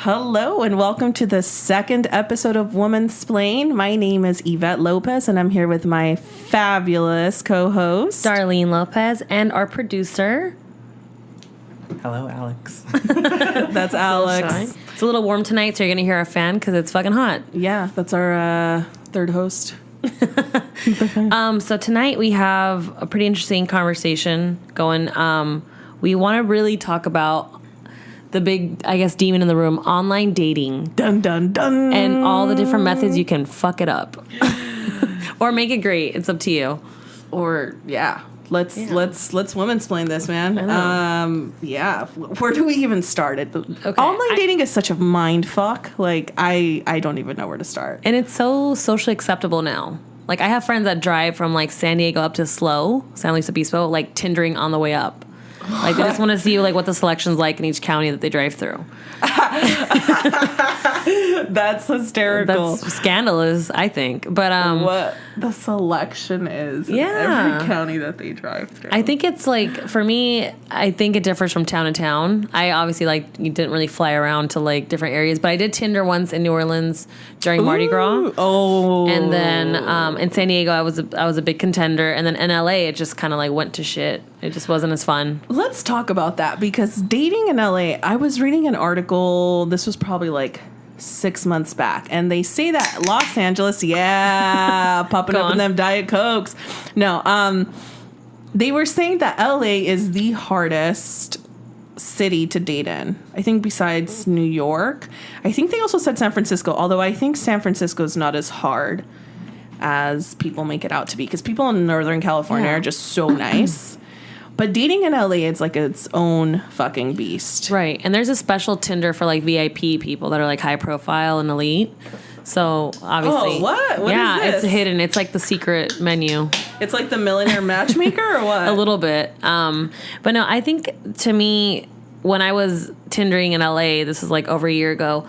Hello and welcome to the second episode of Womansplain. My name is Ivette Lopez and I'm here with my fabulous co-host, Darlene Lopez, and our producer. Hello, Alex. That's Alex. It's a little warm tonight, so you're going to hear our fan because it's fucking hot. Yeah, that's our third host. So tonight we have a pretty interesting conversation going. We want to really talk about the big, I guess, demon in the room, online dating. Dun, dun, dun. And all the different methods you can fuck it up. Or make it great. It's up to you. Or, yeah. Let's womansplain this, man. Where do we even start? Online dating is such a mind fuck. Like, I don't even know where to start. And it's so socially acceptable now. Like, I have friends that drive from, like, San Diego up to San Luis Obispo, like, Tindering on the way up. Like, they just want to see, like, what the selection's like in each county that they drive through. That's hysterical. That's scandalous, I think. But what the selection is in every county that they drive through. I think it's like, for me, I think it differs from town to town. I obviously, like, you didn't really fly around to, like, different areas, but I did Tinder once in New Orleans during Mardi Gras. Oh. And then in San Diego, I was a big contender, and then in LA, it just kind of like went to shit. It just wasn't as fun. Let's talk about that, because dating in LA, I was reading an article, this was probably like 6 months back, and they say that Los Angeles, popping up in them Diet Cokes. No, they were saying that LA is the hardest city to date in. I think besides New York. I think they also said San Francisco, although I think San Francisco is not as hard as people make it out to be, because people in Northern California are just so nice. But dating in LA, it's like its own fucking beast. Right. And there's a special Tinder for like VIP people that are like high profile and elite. So obviously. Oh, what? What is this? It's hidden. It's like the secret menu. It's like the millionaire matchmaker or what? A little bit. But no, I think to me, when I was Tindering in LA, this was like over a year ago,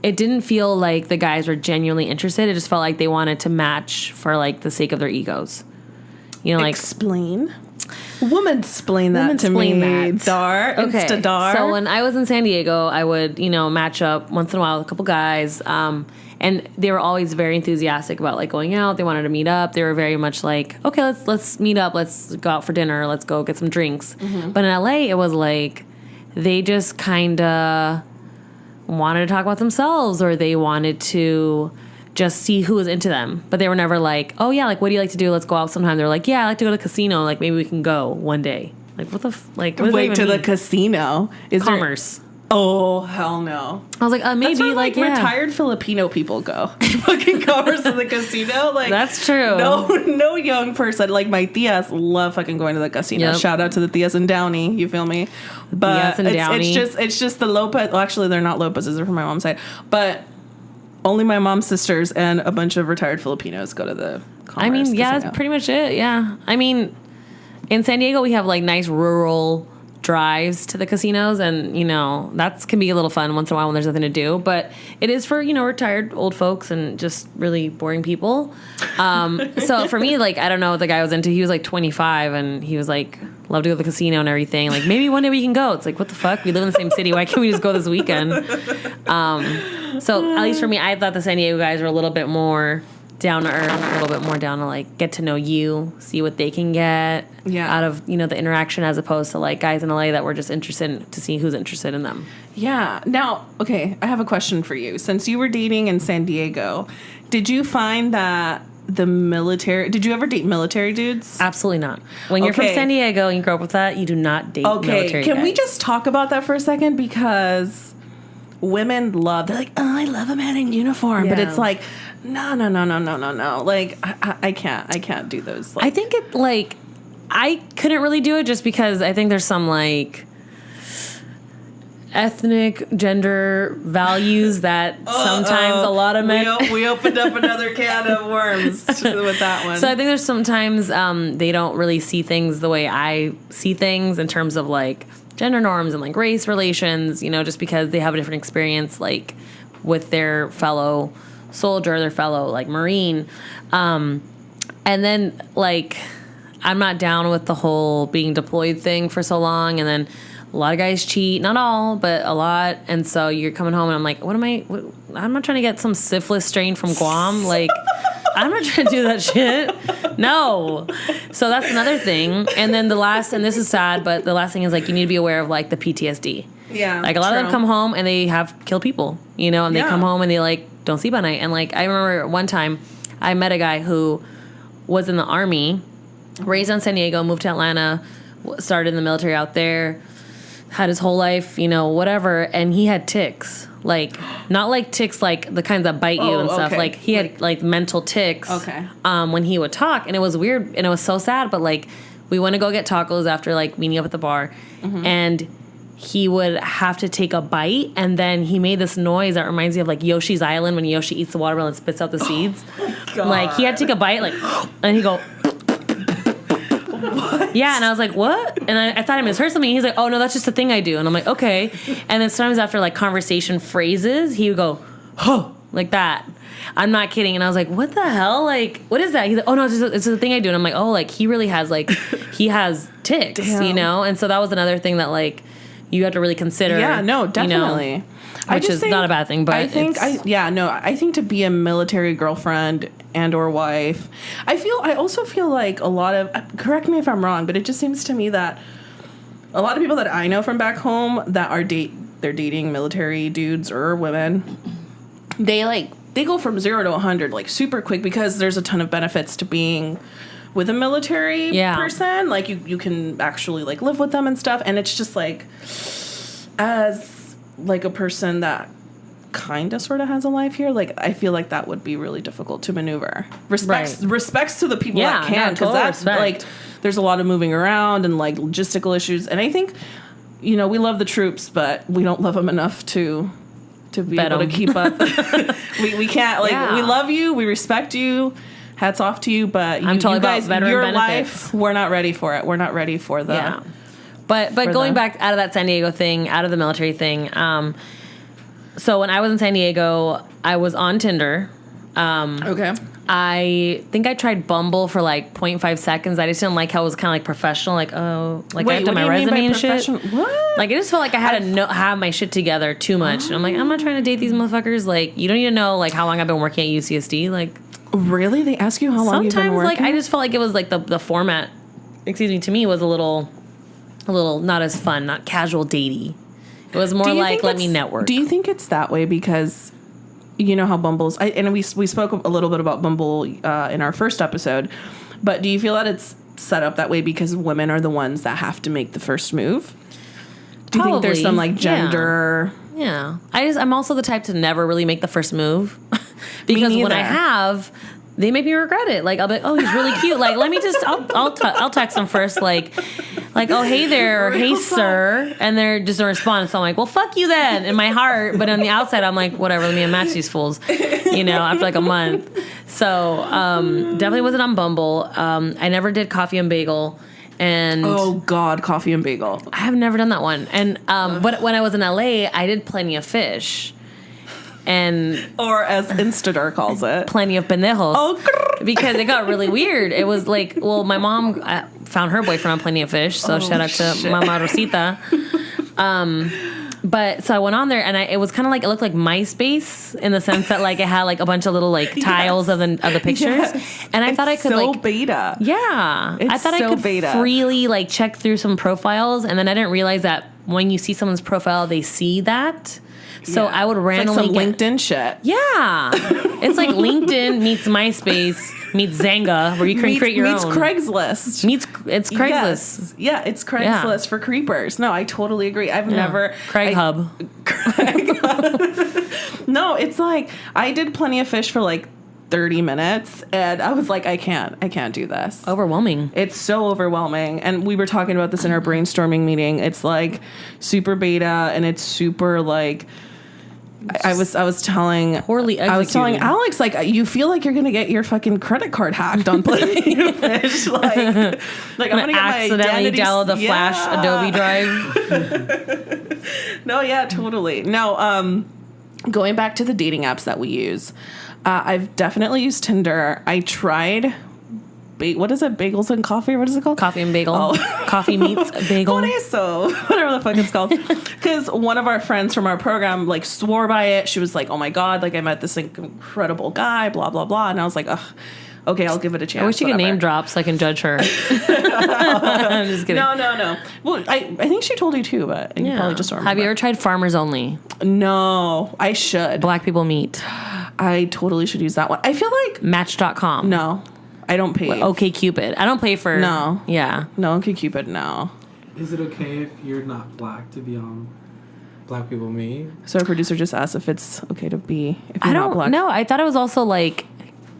it didn't feel like the guys were genuinely interested. It just felt like they wanted to match for like the sake of their egos. You know, like. Explain. Womansplain that to me, Dar. Okay. Insta-dar. So when I was in San Diego, I would, match up once in a while with a couple guys. And they were always very enthusiastic about like going out. They wanted to meet up. They were very much like, okay, let's meet up. Let's go out for dinner. Let's go get some drinks. Mm-hmm. But in LA, it was like they just kind of wanted to talk about themselves, or they wanted to just see who was into them. But they were never like, oh yeah, like, what do you like to do? Let's go out sometime. They're like, yeah, I like to go to the casino. Like, maybe we can go one day. Like, what the what does Wait, that to even the mean? casino? Is Commerce. Oh, hell no. I was like, maybe. That's where, like yeah. retired Filipino people go. Fucking commerce to the casino. Like, that's true. No young person. Like, my tias love fucking going to the casino. Yep. Shout out to the tias in Downey. You feel me? But Tias in Downey. it's just the Lopez. Well, actually, they're not Lopez's. They're from my mom's side. But only my mom's sisters and a bunch of retired Filipinos go to the commerce casino. That's pretty much it. Yeah. I mean, in San Diego, we have like nice rural drives to the casinos, and that can be a little fun once in a while when there's nothing to do, but it is for retired old folks and just really boring people. So for me, like, I don't know what the guy was into. He was like 25 and he was like, love to go to the casino and everything, like, maybe one day we can go. It's like, what the fuck, we live in the same city, why can't we just go this weekend? So at least for me, I thought the San Diego guys were a little bit more down to earth, a little bit more down to like get to know you, see what they can get out of the interaction, as opposed to like guys in LA that were just interested to see who's interested in them. Yeah. Now, okay, I have a question for you. Since you were dating in San Diego, did you find that the military? Did you ever date military dudes? Absolutely not. When you're from San Diego and you grow up with that, you do not date military can guys. we just talk about that for a second, because women they're like, oh, I love a man in uniform, but it's like, no. Like, I can't do those. Like, I think it, like, I couldn't really do it just because I think there's some like ethnic gender values that sometimes a lot of men we opened up another can of worms with that one. So I think there's sometimes they don't really see things the way I see things in terms of like gender norms and like race relations, just because they have a different experience like with their fellow soldier, their fellow like Marine. And then like I'm not down with the whole being deployed thing for so long, and then A lot of guys cheat, not all, but a lot. And so you're coming home and I'm like, I'm not trying to get some syphilis strain from Guam. Like, I'm not trying to do that shit. No. So that's another thing. And then and this is sad, but the last thing is like, you need to be aware of like the PTSD. Yeah. Like a lot of them come home and they have killed people, you know, and they come home and they like don't sleep at night. And like, I remember one time I met a guy who was in the Army, raised on San Diego, moved to Atlanta, started in the military out there, had his whole life, you know, whatever. And he had tics, like not like tics, like the kinds that bite you and stuff. Like he had like mental tics. Okay. When he would talk, and it was weird and it was so sad. But like, we went to go get tacos after like meeting up at the bar, and he would have to take a bite, and then he made this noise that reminds me of like Yoshi's Island when Yoshi eats the watermelon and spits out the seeds. Like he had to take a bite, like, and he'd go. What? Yeah, and I was like, what? And I thought I misheard something. He's like, oh, no, that's just a thing I do. And I'm like, okay. And then sometimes after, like, conversation phrases, he would go, oh, like that. I'm not kidding. And I was like, what the hell? Like, what is that? He's like, oh, no, it's a thing I do. And I'm like, oh, like, he really has, like, he has tics, you know? And so that was another thing that, like, you have to really consider. Yeah, no, definitely. You know, which is not a bad thing, but I think to be a military girlfriend and or wife, I also feel like a lot of, correct me if I'm wrong, but it just seems to me that a lot of people that I know from back home that are they're dating military dudes or women, they go from 0 to 100 like super quick because there's a ton of benefits to being with a military person. Like you can actually like live with them and stuff, and it's just like, as like a person that kind of sort of has a life here, like I feel like that would be really difficult to maneuver. Respects to the people that can, because that's like there's a lot of moving around and like logistical issues, and I think, you know, we love the troops, but we don't love them enough to be able to keep up. we can't, like, we love you, we respect you, hats off to you, but I'm totally you guys, about veteran your benefits. life, we're not ready for it. We're not ready for the But going back out of that San Diego thing, out of the military thing, so when I was in San Diego, I was on Tinder. Okay. I think I tried Bumble for like 0.5 seconds. I just didn't like how it was kind of like professional, like, oh, like I have to my resume and shit. What? Like, I just felt like I had to have my shit together too much. And I'm like, I'm not trying to date these motherfuckers. Like, you don't need to know like how long I've been working at UCSD. Like, really? They ask you how long you've been working? Like, I just felt like it was like the format, to me was a little not as fun, not casual datey. It was more like, let me network. Do you think it's that way because you know how Bumble's... we spoke a little bit about Bumble in our first episode, but do you feel that it's set up that way because women are the ones that have to make the first move? Do you think there's some like gender... Yeah. I'm also the type to never really make the first move because when I have... They make me regret it. Like, I'll be like, oh, he's really cute. Like, let me just, I'll text them first, like, oh, hey there, or hey, sir. And they're just a response. So I'm like, well, fuck you then, in my heart. But on the outside, I'm like, whatever, let me unmatch these fools, you know, after like a month. So, definitely wasn't on Bumble. I never did Coffee and Bagel. And oh, God, Coffee and Bagel. I have never done that one. And, but when I was in LA, I did Plenty of Fish. Or as Instadar calls it, plenty of pendejos. Oh, because it got really weird. It was like, well, my mom found her boyfriend on Plenty of Fish, so shout out to Mama Rosita. But so I went on there, and it was kind of like, it looked like MySpace in the sense that like it had like a bunch of little like tiles of the pictures, and I thought I could like beta. Yeah, I thought I could freely like check through some profiles, and then I didn't realize that when you see someone's profile, they see that. So I would randomly like some LinkedIn shit. Yeah. It's like LinkedIn meets MySpace meets Zanga, where you can create your own. Meets Craigslist. It's Craigslist. Yes. Yeah, it's Craigslist for creepers. No, I totally agree. I've never... Craig Hub. No, it's like, I did Plenty of Fish for like 30 minutes, and I was like, I can't do this. Overwhelming. It's so overwhelming. And we were talking about this in our brainstorming meeting. It's like super beta, and it's super like... I was telling Alex, like, you feel like you're gonna get your fucking credit card hacked on Plenty of Fish. Like I'm gonna accidentally download the Flash Adobe Drive. No, yeah, totally. No, going back to the dating apps that we use, I've definitely used Tinder. I tried what is it? Bagels and coffee? What is it called? Coffee and bagel. Oh. Coffee meets bagel. Por eso. Whatever the fuck it's called. Because one of our friends from our program like swore by it. She was like, oh my God, like I met this like, incredible guy, blah, blah, blah. And I was like, ugh. Okay, I'll give it a chance. I wish you could name drop so I can judge her. I'm just kidding. No. Well, I think she told you too, but you probably just don't remember. Have you ever tried Farmers Only? No, I should. Black people meet. I totally should use that one. I feel like Match.com. no, I don't pay. Okay, Cupid. I don't pay for. No. Yeah. No, okay, Cupid. No. Is it okay if you're not black to be on Black People Meet? So our producer just asked if it's okay to be. If you're I not don't black. know. I thought it was also like.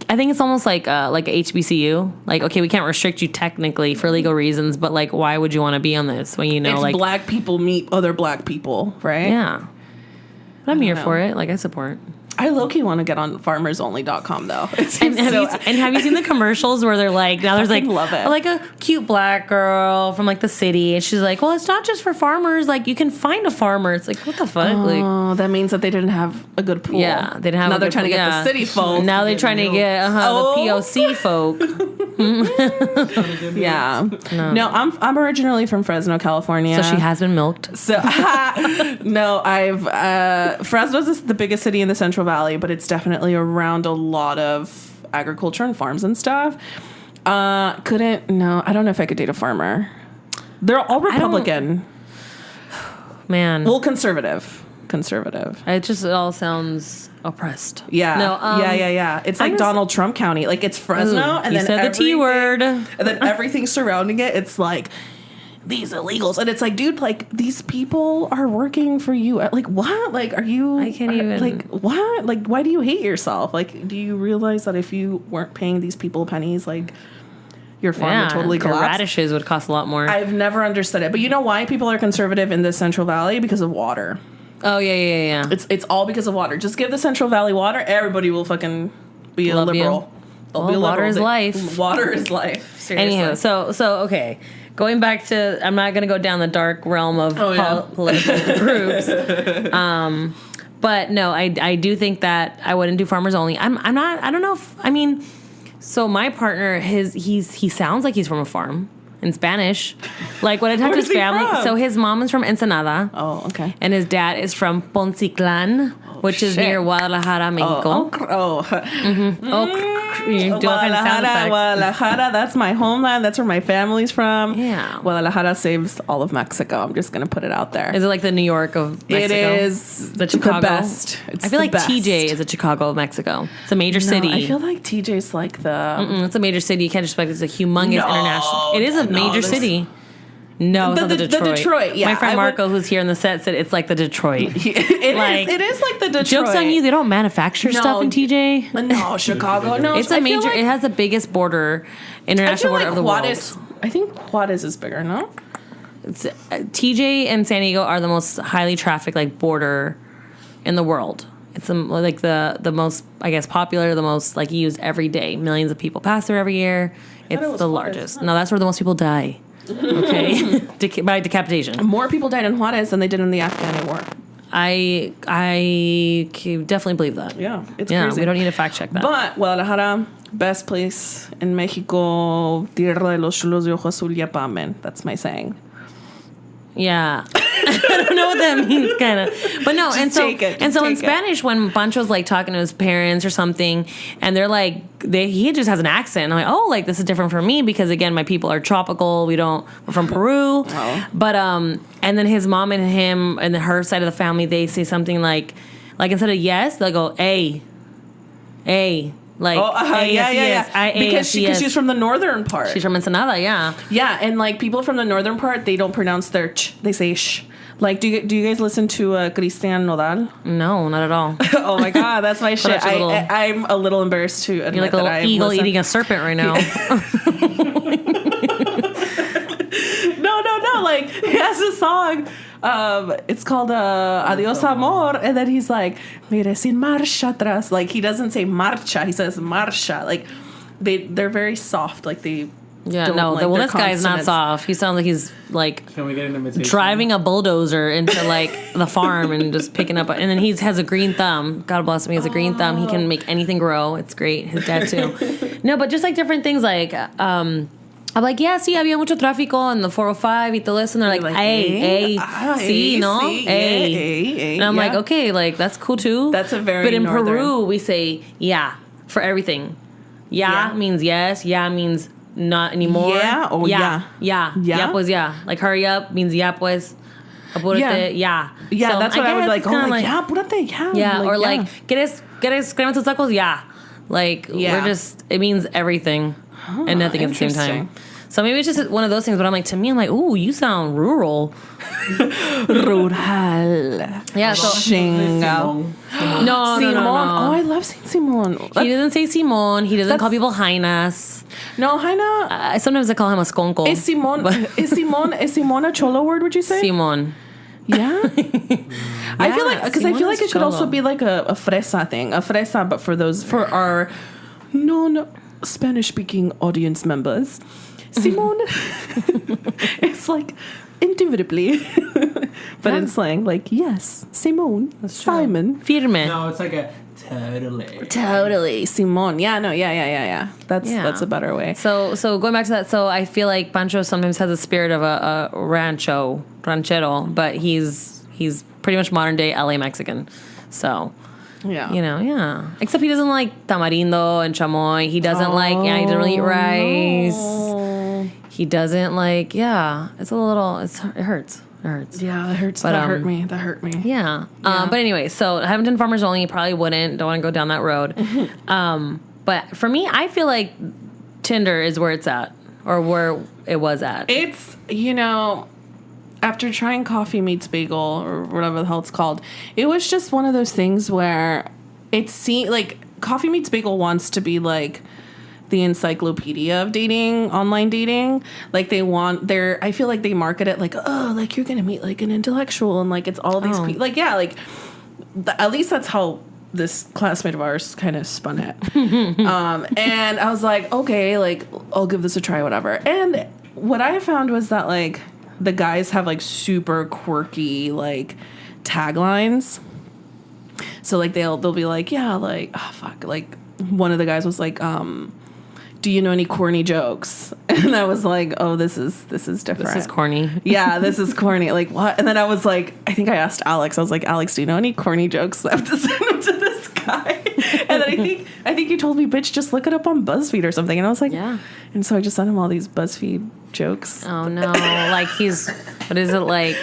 I think it's almost like a HBCU. Like, okay, we can't restrict you technically for legal reasons, but like, why would you want to be on this when you know, It's like, black people meet other black people, right? yeah. But I'm here know. for it. Like, I support. I low-key want to get on farmersonly.com though. It And seems have you seen the commercials where they're like, now there's like, love it. like a cute black girl from like the city, and she's like, well, it's not just for farmers. Like, you can find a farmer. It's like, what the fuck? Like, Oh, that means that they didn't have a good pool. yeah, they didn't have. Now a they're good trying to pool. get Yeah. the city folk. Now they're trying to get Oh. the POC folk. Yeah. No, I'm originally from Fresno, California. So she has been milked. So no, Fresno's is the biggest city in the Central Valley, but it's definitely around a lot of agriculture and farms and stuff. I don't know if I could date a farmer. They're all Republican. Man, Well, conservative. it all sounds oppressed. Yeah. No. Yeah. It's like just- Donald Trump County. Like it's Fresno, and you then said the T word. and then everything surrounding it. It's like these illegals, and it's like, dude, like these people are working for you. Like what? Like are you? I can't even- Like what? Like why do you hate yourself? Like do you realize that if you weren't paying these people pennies, like your farm would totally your collapse? radishes would cost a lot more. I've never understood it, but you know why people are conservative in the Central Valley? Because of water. Oh yeah. It's all because of water. Just give the Central Valley water, everybody will fucking be Love a you. liberal. They'll be a Well, water liberal. is life. Water is life. Seriously. Anywho, so okay. Going back to, I'm not going to go down the dark realm of political groups. But no, I do think that I wouldn't do farmers only. I don't know if, I mean, so my partner, he sounds like he's from a farm in Spanish. Like when I talk to Where's his he from? from? So his mom is from Ensenada. Oh, okay. And his dad is from Ponciclan, which is shit. near Guadalajara, Mexico. You do all kinds of sound effects. Guadalajara, that's my homeland. That's where my family's from. Yeah. Guadalajara saves all of Mexico. I'm just going to put it out there. Is it like the New York of Mexico? It is The Chicago? best. It's I feel the like best. TJ is a Chicago of Mexico. It's a major city. I feel like TJ's like the... It's a major city. You can't expect it's a humongous international. It is a major city. No, it's not the Detroit. The Detroit, yeah. My friend Marco, who's here in the set, said it's like the Detroit. It is like the Detroit. Jokes on you, they don't manufacture stuff in TJ. No, Chicago. No, It's a major. It has the biggest border, international border of the Juarez, world. I think Juarez is bigger, no? It's, TJ and San Diego are the most highly trafficked like border in the world. It's like the most, I guess, popular, the most like used every day. Millions of people pass there every year. It's it was the Juarez. Largest. No, that's where the most people die. Okay, by decapitation. More people died in Juarez than they did in the Afghan war. I definitely believe that. Yeah, it's Yeah, crazy. we don't need to fact check that. But Guadalajara, best place in Mexico, tierra de los chulos de ojo azul y apamen. That's my saying. Yeah. I don't know what that means, kind of. But no, Just take it. and so in Take it. Spanish, when Pancho's like talking to his parents or something, and they're like, he just has an accent. I'm like, oh, like this is different for me because again, my people are tropical. We're from Peru. Oh. But and then his mom and him and her side of the family, they say something like instead of yes, they'll go a. Like, yeah. Because she's from the northern part. She's from Ensenada, yeah. Yeah, and like people from the northern part, they don't pronounce their ch. They say sh. Like, do you guys listen to Christian Nodal? No, not at all. Oh my god, that's my shit. That's a little- I'm a little embarrassed to admit You're like a that little I eagle listen. eating a serpent right now. No. Like he has a song. It's called Adios Amor, and then he's like, Mire sin marcha atrás. Like he doesn't say marcha, he says marcha. Like they're very soft. Like they Yeah, don't no. like Well, their this guy's not consonants. soft. He sounds like he's like Can we get an invitation? driving a bulldozer into like the farm and just picking up. And then he has a green thumb. God bless him. He has a green thumb. He can make anything grow. It's great. His dad too. No, but just like different things like I'm like, yeah, sí, había mucho tráfico in the 405 y todo eso. And they're like, hey, sí, no? Hey. And I'm like, okay, like, that's cool too. That's a very But in northern. Peru, we say, yeah, for everything. Yeah means yes. Yeah means not anymore. Yeah or yeah? Yeah. Yeah, pues, yeah. Like, hurry up means yeah, pues. Apúrate, yeah. Yeah, So, that's what I would like. Oh, kinda like, yeah, apúrate, yeah. Yeah, or like, ¿quieres crema tus tacos? Yeah. Like, we're just, it means everything and nothing at the same time. So maybe it's just one of those things, but I'm like, to me, I'm like, ooh, you sound rural. Rural. Yeah, so. Shingo. No. Oh, I love Saint Simon. He doesn't say Simon. He doesn't call people Jainas. No, Jaina. Sometimes I call him a skonko. Is Simon a Cholo word, would you say? Simon. Yeah. I feel like, because I feel like it could Cholo. also be like a fresa thing. A fresa, but for our non-Spanish speaking audience members. Simon. It's like indubitably. But in slang, like, yes, Simon. Simon. Firme. No, it's like a totally. Totally. Simon. Yeah. That's a better way. So going back to that, so I feel like Pancho sometimes has a spirit of a ranchero, but he's pretty much modern day LA Mexican. So, Yeah. you know, yeah. Except he doesn't like tamarindo and chamoy. He doesn't he doesn't really eat rice. No. He doesn't like, it's a little, it hurts. It hurts. Yeah, that hurts. But, That hurt me. Yeah. But anyway, so Hamilton Farmers Only probably wouldn't. Don't want to go down that road. But for me, I feel like Tinder is where it's at, or where it was at. It's, after trying Coffee Meets Bagel or whatever the hell it's called, it was just one of those things where it seemed like Coffee Meets Bagel wants to be like the encyclopedia of dating, online dating. Like I feel like they market it like, oh, like you're gonna meet like an intellectual and like it's all these people. Like, yeah, like at least that's how this classmate of ours kind of spun it. And I was like, okay, like I'll give this a try, whatever. And what I found was that like the guys have like super quirky like taglines. So like they'll be like, yeah, like, oh fuck, like one of the guys was like, do you know any corny jokes? And I was like, oh, this is different. This is corny. Yeah, this is corny. Like, what? And then I was like, I think I asked Alex. I was like, Alex, do you know any corny jokes? I have to send them to this guy. And then I think you told me, bitch, just look it up on BuzzFeed or something. And I was like, yeah. And so I just sent him all these BuzzFeed jokes. Oh no! Like what is it like?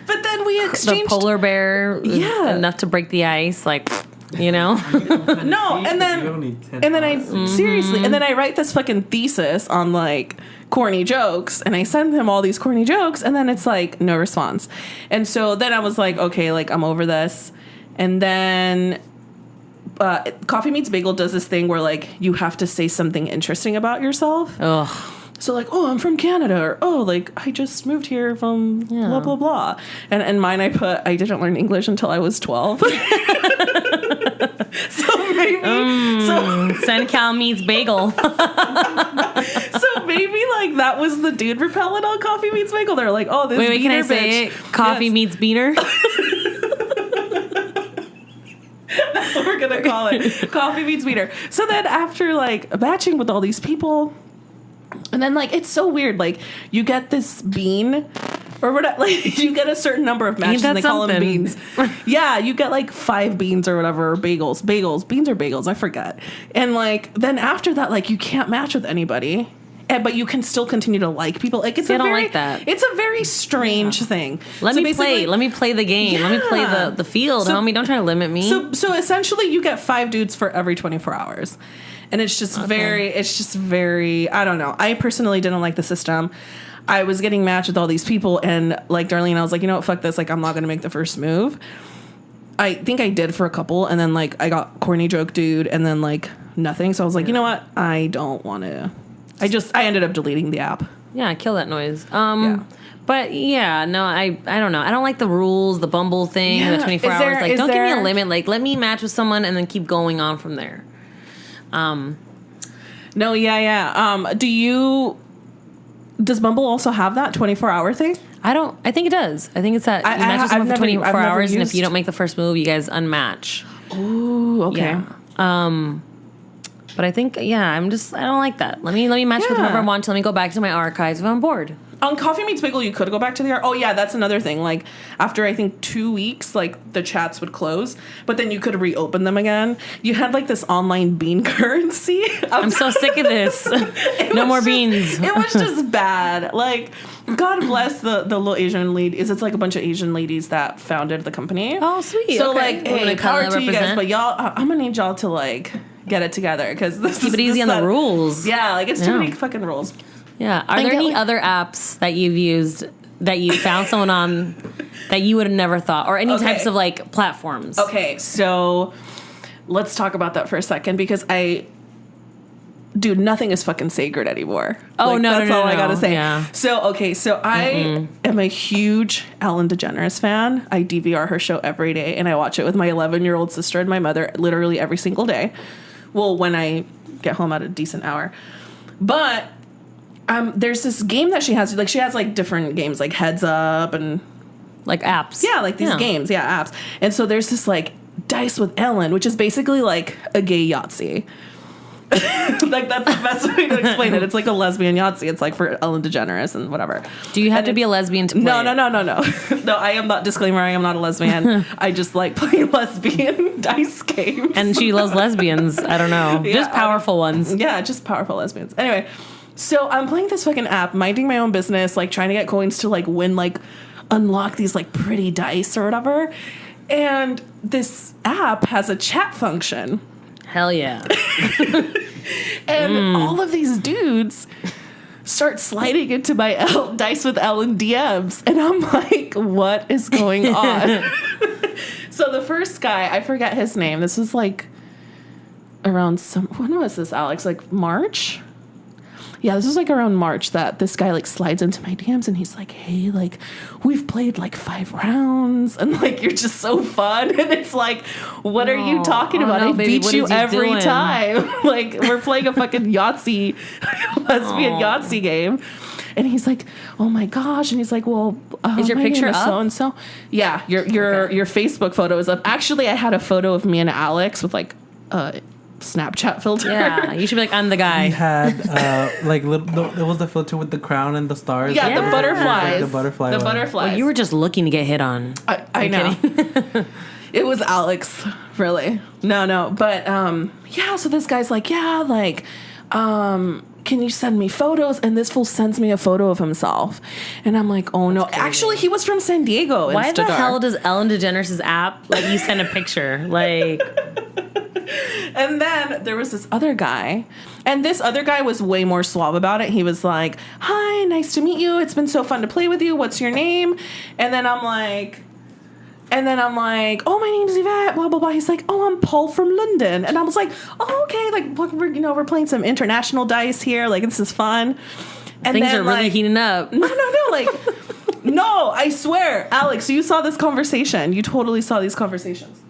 But then we exchanged the polar bear. Yeah. Enough to break the ice. Like, you know. No, and then I seriously, and then I write this fucking thesis on like corny jokes, and I send him all these corny jokes, and then it's like no response. And so then I was like, okay, like I'm over this. And then Coffee Meets Bagel does this thing where like you have to say something interesting about yourself. Ugh. So like, oh, I'm from Canada, or oh, like I just moved here from blah blah blah. And mine I didn't learn English until I was 12. So maybe SoCal meets bagel. So maybe like that was the dude repellent on Coffee Meets Bagel. They're like, oh, this Wait, can I bitch. say it? Coffee meets beaner. That's what we're gonna call it. Coffee Meets Beater. So then after like matching with all these people, and then like it's so weird. Like you get this bean. Or whatever, like you get a certain number of matches and they call them beans. Yeah, you get like 5 beans or whatever, or bagels. Beans or bagels, I forget. And like then after that, like you can't match with anybody. But you can still continue to like people. Like it's I don't like that. It's a very strange thing. Let me play the game. Yeah. Let me play the field, homie. Don't try to limit me. So essentially you get 5 dudes for every 24 hours. And it's just very I don't know. I personally didn't like the system. I was getting matched with all these people, and like Darlene, I was like, you know what, fuck this. Like, I'm not gonna make the first move. I think I did for a couple, and then like I got corny joke dude, and then like nothing. So I was like, you know what, I don't want to. I ended up deleting the app. Yeah, kill that noise. Yeah. But yeah, no, I don't know. I don't like the rules, the Bumble thing, Yeah. the 24 Is hours. there- Like, is don't give me a there- limit. Like, let me match with someone and then keep going on from there. No, yeah. Does Bumble also have that 24-hour thing? I think it does. I think it's that you match with someone for 24 I've never hours, and if used- you don't make the first move, you guys unmatch. Ooh, okay. Yeah. But I think, I don't like that. Let me match with whoever I want to. Let me go back to my archives if I'm bored. On Coffee Meets Bagel, you could go back to the... Oh, yeah, that's another thing. Like, after, I think, 2 weeks, like, the chats would close, but then you could reopen them again. You had, like, this online bean currency. I'm so sick of this. No more beans. It was just bad. Like, God bless the little Asian lady. It's like a bunch of Asian ladies that founded the company. Oh, sweet. So, okay. like, hey, power to you guys. But y'all, I'm going to need y'all to, like, get it together. Because keep it easy on the rules. Yeah, like, it's too many fucking rules. Yeah. Are there any other apps that you've used that you found someone on that you would have never thought? Or any types of, like, platforms? Okay, so let's talk about that for a second because dude, nothing is fucking sacred anymore. Oh, like, no, that's all I gotta say. Yeah. So, I am a huge Ellen DeGeneres fan. I DVR her show every day, and I watch it with my 11-year-old sister and my mother literally every single day. Well, when I get home at a decent hour. But there's this game that she has. Like, she has, like, different games, like Heads Up and... Like apps. Yeah, like these games. Yeah, apps. And so there's this, like, Dice with Ellen, which is basically, like, a gay Yahtzee. Like, that's the best way to explain it. It's like a lesbian Yahtzee. It's like for Ellen DeGeneres and whatever. Do you have to be a lesbian to play No. No, I am not. Disclaimer, I am not a lesbian. I just like playing lesbian dice games. And she loves lesbians. I don't know. Yeah, just powerful ones. Yeah, just powerful lesbians. Anyway, so I'm playing this fucking app, minding my own business, like trying to get coins to like win, like unlock these like pretty dice or whatever. And this app has a chat function. Hell yeah. And all of these dudes start sliding into my Dice with Ellen DMs. And I'm like, what is going on? So the first guy, I forget his name. This was like around when was this, Alex? Like March? Yeah, this was like around March that this guy like slides into my DMs and he's like, hey, like we've played like 5 rounds and like you're just so fun. And it's like, what are you talking about? No, I baby, beat you every doing? time. Like we're playing a fucking Yahtzee, lesbian Yahtzee game. And he's like, oh my gosh. And he's like, well, is your picture up? So-and-so. Yeah, your Facebook photo is up. Actually, I had a photo of me and Alex with like Snapchat filter. Yeah, you should be like, I'm the guy. He had like it was the filter with the crown and the stars. Yeah, the butterflies. Like the butterfly. The one. butterflies. Well, you were just looking to get hit on. I know. It was Alex, really. No. But yeah, so this guy's like, yeah, like, can you send me photos? And this fool sends me a photo of himself. And I'm like, oh no. Actually, he was from San Diego. Why the hell does Ellen DeGeneres' app let you send a picture? Like... And then there was this other guy, and this other guy was way more suave about it. He was like, hi, nice to meet you. It's been so fun to play with you. What's your name? And then I'm like, oh, my name's Ivette, blah, blah, blah. He's like, oh, I'm Paul from London. And I was like, oh, okay. Like, we're playing some international dice here. Like, this is fun. And things are really heating up. No. Like, no, I swear. Alex, you saw this conversation. You totally saw these conversations.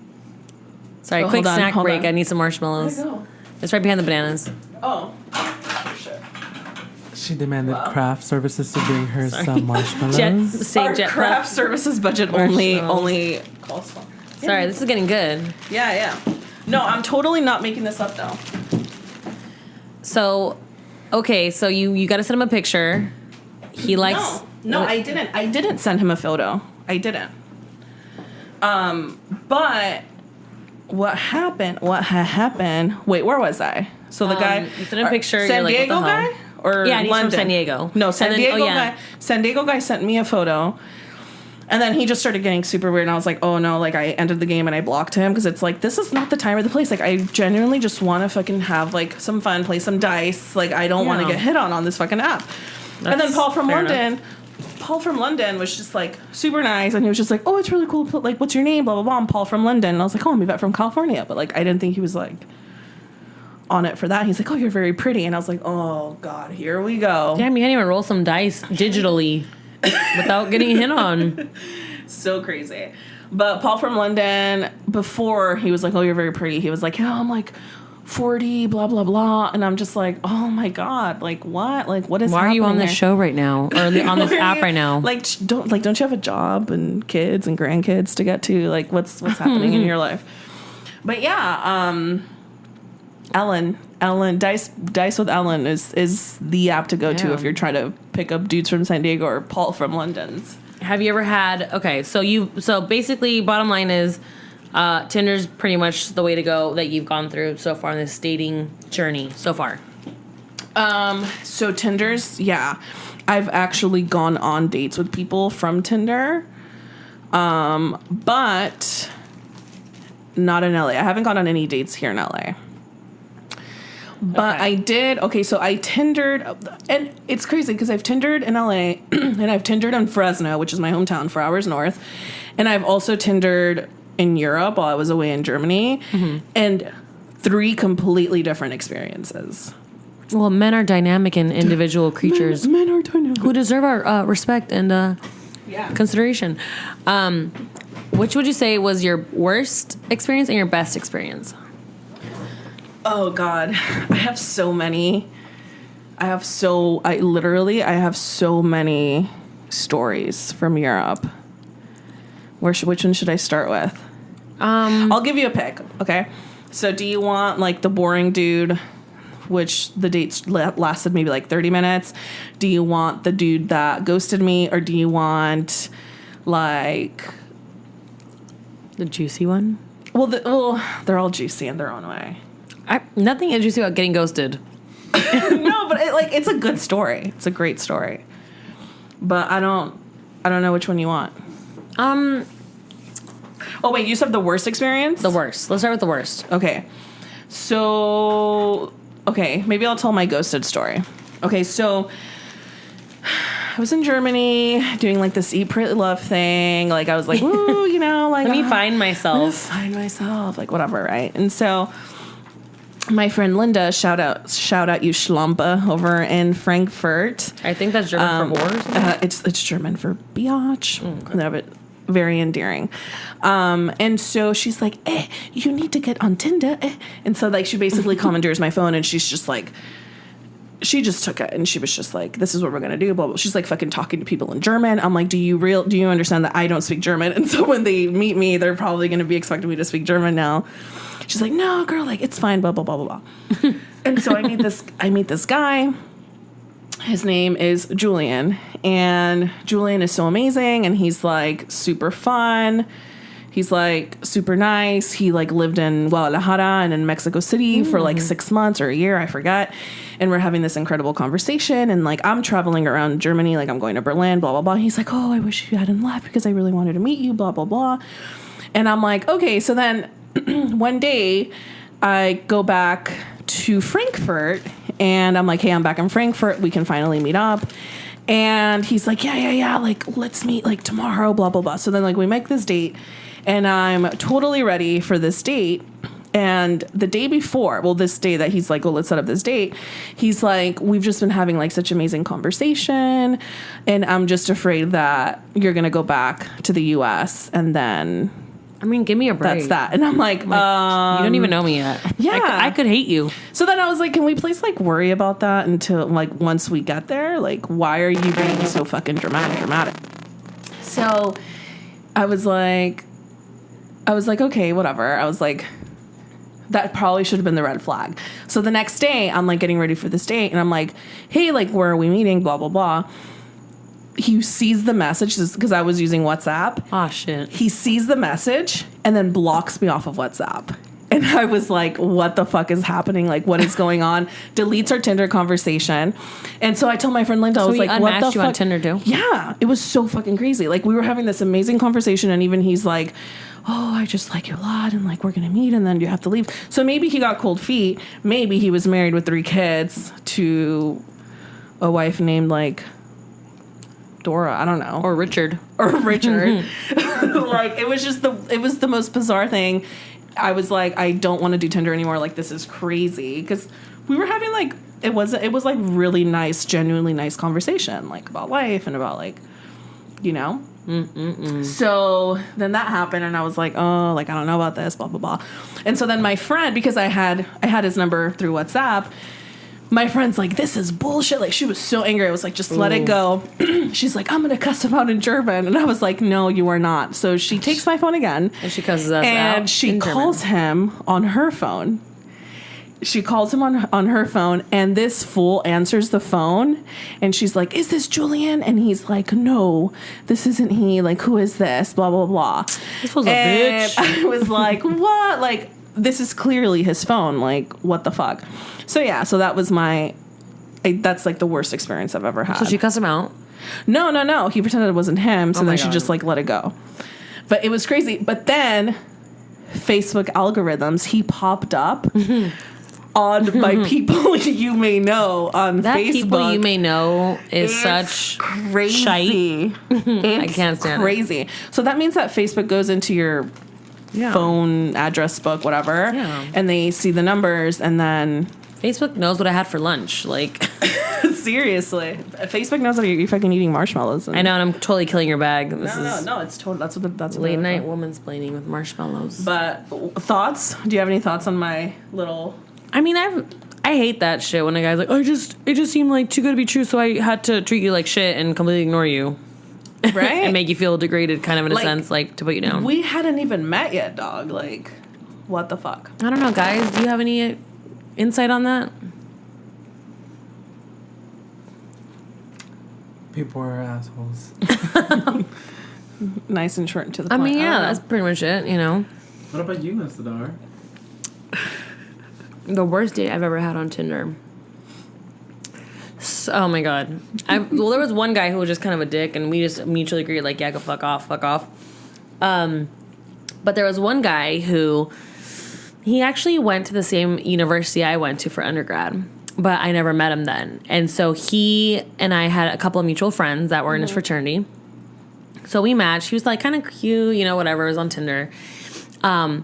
Sorry, quick snack break. I need some marshmallows. Where'd it go? It's right behind the bananas. Oh, shit. She demanded craft services to bring her some marshmallows. Our craft services budget only calls for. Sorry, this is getting good. Yeah. No, I'm totally not making this up though. So, okay, so you got to send him a picture. He likes. No, I didn't. I didn't send him a photo. I didn't. But what happened? Wait, where was I? So the guy. You sent a picture. San you're like, Diego what the hell? guy. Or yeah, he's London? from San Diego. No, San Diego guy. San Diego guy sent me a photo, and then he just started getting super weird. And I was like, oh no! Like I ended the game and I blocked him because it's like this is not the time or the place. Like I genuinely just want to fucking have like some fun, play some dice. Like I don't want to get hit on this fucking app. And then Paul from London was just like super nice, and he was just like, oh, it's really cool. Like, what's your name? Blah blah blah. I'm Paul from London. And I was like, oh, I'm Ivette from California. But like I didn't think he was like on it for that. He's like, oh, you're very pretty. And I was like, oh god, here we go. Damn, you can't even roll some dice digitally without getting hit on. So crazy. But Paul from London, before he was like, oh, you're very pretty, he was like, yeah, I'm like 40, blah blah blah. And I'm just like, oh my god, like what? Like what is Why happening are you on this here? show right now? Or on this app right now? Like don't you have a job and kids and grandkids to get to? Like what's happening in your life? But yeah, Ellen, Dice with Ellen is the app to go to Yeah. if you're trying to pick up dudes from San Diego or Paul from London's. Have you ever had? Okay, so basically, bottom line is, Tinder's pretty much the way to go that you've gone through so far in this dating journey so far. So Tinder's, yeah, I've actually gone on dates with people from Tinder, but not in LA. I haven't gone on any dates here in LA. But Okay. I did. Okay, so I Tindered, and it's crazy because I've Tindered in LA, and I've Tindered in Fresno, which is my hometown, 4 hours north, and I've also Tindered in Europe while I was away in Germany, and 3 completely different experiences. Well, men are dynamic and individual creatures Men are dynamic. who deserve our respect and Yeah. consideration. Which would you say was your worst experience and your best experience? Oh God, I have so many. I have so many stories from Europe. Which one should I start with? I'll give you a pick. Okay. So do you want like the boring dude, which the dates lasted maybe like 30 minutes? Do you want the dude that ghosted me, or do you want like The juicy one? well they're all juicy in their own way. Nothing is juicy about getting ghosted. No, but it's a good story. It's a great story. But I don't know which one you want. Oh wait, you said the worst experience? The worst. Let's start with the worst. Okay. So maybe I'll tell my ghosted story. Okay, so I was in Germany doing like this Eat Pray Love thing. Like I was like, woo, you know, like Let me find myself. find myself, like whatever, right? And so my friend Linda, shout out you Schlampe over in Frankfurt. I think that's German for whores. It's German for biatch. No, but very endearing. And so she's like, you need to get on Tinder. And so like she basically commandeers my phone, and she's just like, she just took it, and she was just like, this is what we're gonna do, blah, blah. She's like fucking talking to people in German. I'm like, do you understand that I don't speak German? And so when they meet me, they're probably gonna be expecting me to speak German now. She's like, no, girl, like it's fine, blah, blah, blah, blah, blah. And so I meet this guy. His name is Julian, and Julian is so amazing, and he's like super fun. He's like super nice. He like lived in Guadalajara and in Mexico City for like 6 months or a year, I forgot. And we're having this incredible conversation, and like I'm traveling around Germany, like I'm going to Berlin, blah, blah, blah. He's like, oh, I wish you hadn't left because I really wanted to meet you, blah, blah, blah. And I'm like, okay. So then one day I go back to Frankfurt, and I'm like, hey, I'm back in Frankfurt. We can finally meet up. And he's like, yeah. Like, let's meet like tomorrow, blah, blah, blah. So then like we make this date, and I'm totally ready for this date. And the day before, this day that he's like, well, let's set up this date. He's like, we've just been having like such amazing conversation, and I'm just afraid that you're going to go back to the US, and then I mean, give me a break. that's that. And I'm like, you don't even know me yet. Yeah. I could hate you. So then I was like, can we please like worry about that until like once we get there? Like, why are you being so fucking dramatic? So I was like, okay, whatever. I was like, that probably should have been the red flag. So the next day I'm like getting ready for this date, and I'm like, hey, like, where are we meeting? Blah, blah, blah. He sees the message because I was using WhatsApp. Oh, shit. He sees the message and then blocks me off of WhatsApp. And I was like, what the fuck is happening? Like, what is going on? Deletes our Tinder conversation. And so I told my friend Linda, I was like, what the unmatched you fuck? on Tinder too? Yeah. It was so fucking crazy. Like, we were having this amazing conversation, and even he's like, oh, I just like you a lot, and like we're gonna meet, and then you have to leave. So maybe he got cold feet. Maybe he was married with 3 kids to a wife named like Dora, I don't know. Or Richard. Like, it was the most bizarre thing. I was like, I don't want to do Tinder anymore. Like, this is crazy. Because we were having like, it was like really nice, genuinely nice conversation, like about life and about like, you know. So then that happened, and I was like, oh, like I don't know about this, blah blah blah. And so then my friend, because I had his number through WhatsApp, my friend's like, this is bullshit. Like, she was so angry. I was like, just let it go. She's like, I'm gonna cuss him out in German, and I was like, no, you are not. So she takes my phone again, And she cusses us out. and she calls him on her phone. she calls him on her phone, and this fool answers the phone, and she's like, "Is this Julian?" And he's like, "No, this isn't he. Like, who is this? Blah blah blah." This was a bitch. I was like, "What? Like, this is clearly his phone. Like, what the fuck?" So yeah, so that was that's like the worst experience I've ever had. So she cussed him out. No. He pretended it wasn't him, so Oh my then she God. just like let it go. But it was crazy. But then Facebook algorithms, he popped up on by people you may know on That Facebook. people you may know is It's such crazy. I can't stand it. crazy. So that means that Facebook goes into your phone address book, whatever, and they see the numbers, and then Facebook knows what I had for lunch. Like, seriously, Facebook knows that you're fucking eating marshmallows. I know, and I'm totally killing your bag. This No, it's total. That's what late night womansplaining with marshmallows. But thoughts? Do you have any thoughts on my little? I mean, I hate that shit when a guy's like, it just seemed like too good to be true, so I had to treat you like shit and completely ignore you. Right? And make you feel degraded, kind of in a Like, sense, like to put you down. We hadn't even met yet, dog. Like, what the fuck? I don't know, guys. Do you have any insight on that? People are assholes. Nice and short and to the I point. mean, yeah, don't know. that's pretty much it, you know? What about you, Miss Sadar? The worst date I've ever had on Tinder. Oh my God. Well, there was one guy who was just kind of a dick, and we just mutually agreed, like, yeah, go fuck off. But there was one guy who, he actually went to the same university I went to for undergrad, but I never met him then. And so he and I had a couple of mutual friends that were in his fraternity. So we matched. He was like kind of cute, you know, whatever. It was on Tinder. And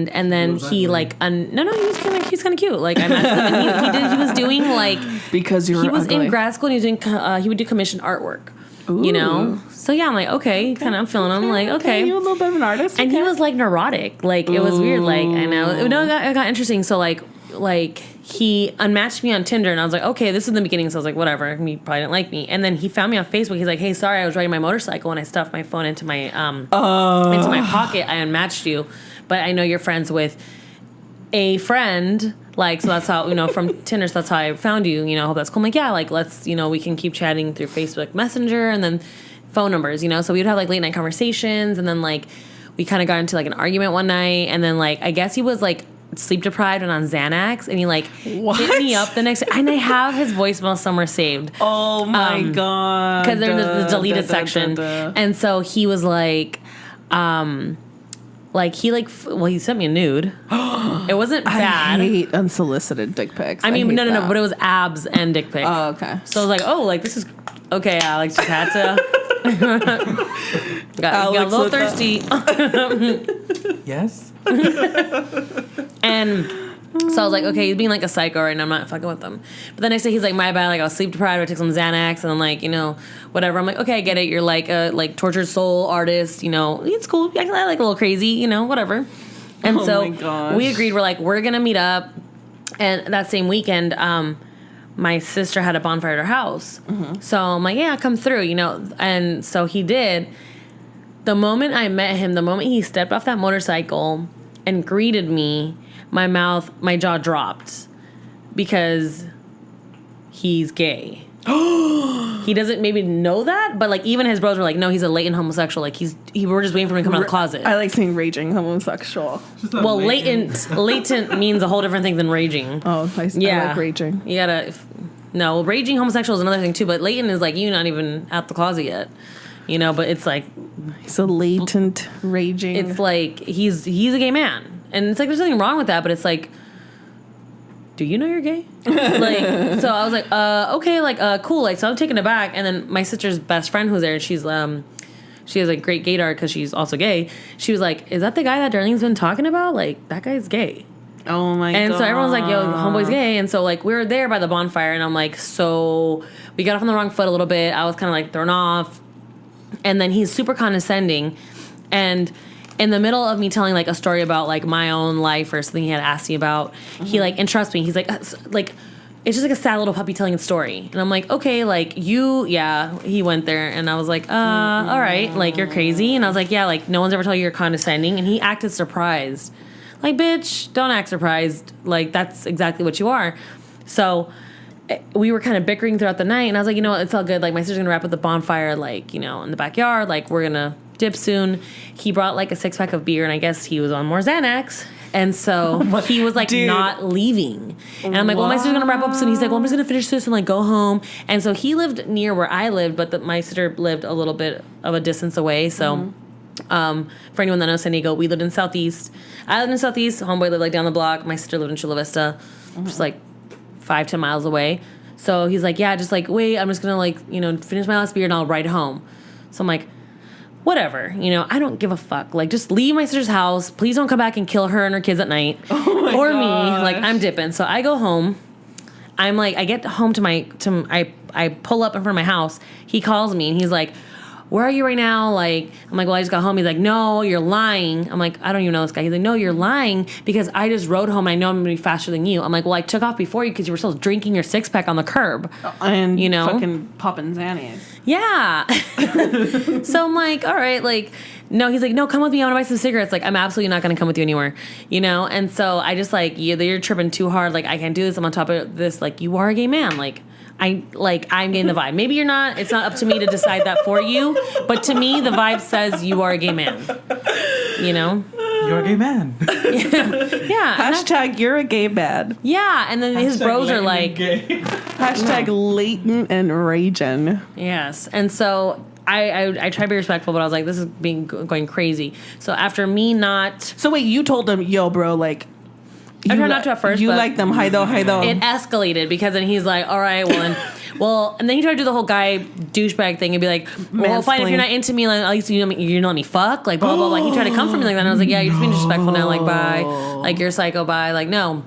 then he like no he was kind of cute. Like I matched him, and he was doing like, because you were he was ugly. in grad school and he was doing he would do commissioned artwork. Ooh. You know, so yeah, I'm like, okay, kind of feeling him, like, okay. You a little bit of an artist, And he was like neurotic, like it was weird, like I know, it got interesting. So like he unmatched me on Tinder, and I was like, okay, this is the beginning, so I was like, whatever, he probably didn't like me. And then he found me on Facebook. He's like, hey, sorry, I was riding my motorcycle and I stuffed my phone into my pocket. I unmatched you, but I know you're friends with a friend, like, so that's how, you know, from Tinder, so that's how I found you, you know, hope that's cool. I'm like, yeah, like, let's, you know, we can keep chatting through Facebook Messenger, and then phone numbers, you know, so we would have like late night conversations, and then like we kind of got into like an argument one night, and then like I guess he was like sleep deprived and on Xanax, and he like hit me up the next day, and I have his voicemail somewhere saved. Oh my God, because they're in the deleted section. And so he was like he sent me a nude. It wasn't bad. I hate unsolicited dick pics. I mean, no, but it was abs and dick pic. Oh, okay. So I was like, oh, like this is okay. Alex just had to. got a little thirsty. Yes? And so I was like, okay, he's being like a psycho right now. I'm not fucking with him. But then I say he's like, my bad. Like I was sleep deprived. I took some Xanax, and I'm like, you know, whatever. I'm like, okay, I get it. You're like a tortured soul artist. You know, it's cool. I like a little crazy. You know, whatever. And Oh so my gosh. we agreed. We're like, we're gonna meet up. And that same weekend, my sister had a bonfire at her house. Mm-hmm. So I'm like, yeah, come through. You know, and so he did. The moment I met him, the moment he stepped off that motorcycle and greeted me, my jaw dropped, because he's gay. He doesn't maybe know that, but like even his bros were like, no, he's a latent homosexual. Like we're just waiting for him to come out of the closet. I like saying raging homosexual. Well, latent means a whole different thing than raging. Oh, I like raging. You gotta, no, raging homosexual is another thing too, but latent is like you not even out the closet yet. You know, but it's like, He's a latent raging. it's like he's a gay man, and it's like there's nothing wrong with that, but it's like, do you know you're gay? Like, so I was like, okay, like, cool. Like, so I'm taken aback, and then my sister's best friend who's there, she's she has like great gaydar because she's also gay. She was like, is that the guy that Darlene's been talking about? Like, that guy's gay. Oh my God. And so everyone's like, yo, homeboy's gay. And so like we were there by the bonfire, and I'm like, so we got off on the wrong foot a little bit. I was kind of like thrown off. And then he's super condescending, and in the middle of me telling like a story about like my own life or something he had asked me about, he like interrupts me. He's like it's just like a sad little puppy telling a story, and I'm like, okay, like he went there, and I was like, all right, like you're crazy, and I was like, yeah, like no one's ever told you you're condescending, and he acted surprised, Like, bitch, don't act surprised. Like, that's exactly what you are. So we were kind of bickering throughout the night, and I was like, you know what, it's all good. Like, my sister's gonna wrap up the bonfire, like, you know, in the backyard. Like, we're gonna dip soon. He brought like a 6-pack of beer, and I guess he was on more Xanax. And so he was like, dude, not leaving. And I'm like, well, my sister's gonna wrap up soon. He's like, well, I'm just gonna finish this and like go home. And so he lived near where I lived, but my sister lived a little bit of a distance away. So for anyone that knows San Diego, we lived in Southeast. I lived in Southeast. Homeboy lived like down the block. My sister lived in Chula Vista, just like 5-10 miles away. So he's like, yeah, just like wait, I'm just gonna like, you know, finish my last beer and I'll ride home. So I'm like, whatever, you know, I don't give a fuck. Like, just leave my sister's house. Please don't come back and kill her and her kids at night. Or me. Like, I'm dipping. So I go home. I'm like, I get home I pull up in front of my house. He calls me and he's like, where are you right now? Like, I'm like, well, I just got home. He's like, no, you're lying. I'm like, I don't even know this guy. He's like, no, you're lying because I just rode home and I know I'm going to be faster than you. I'm like, well, I took off before you because you were still drinking your 6-pack on the curb. And, you know, fucking popping Xannies. Yeah. So I'm like, all right, like, no, he's like, no, come with me. I want to buy some cigarettes. Like, I'm absolutely not going to come with you anywhere, you know? And so I just like, you're tripping too hard. Like, I can't do this. I'm on top of this. Like, you are a gay man. I'm getting the vibe. Maybe you're not. It's not up to me to decide that for you. But to me, the vibe says you are a gay man. You know? You're a gay man. Yeah. Hashtag you're a gay man. Yeah. And then his bros are like. Hashtag latent and raging. Yes. And so I try to be respectful, but I was like, this is going crazy. So after me not. So wait, you told him, yo, bro, like. I tried not to at first. You like them, hi though. It escalated because then he's like, all right, well, and then he tried to do the whole guy douchebag thing and be like, well, fine, if you're not into me, like, at least you don't let me fuck, like, blah, blah, blah. He tried to come for me like that, and I was like, yeah, you're just being disrespectful now, like, bye. Like, you're a psycho, bye. Like, no.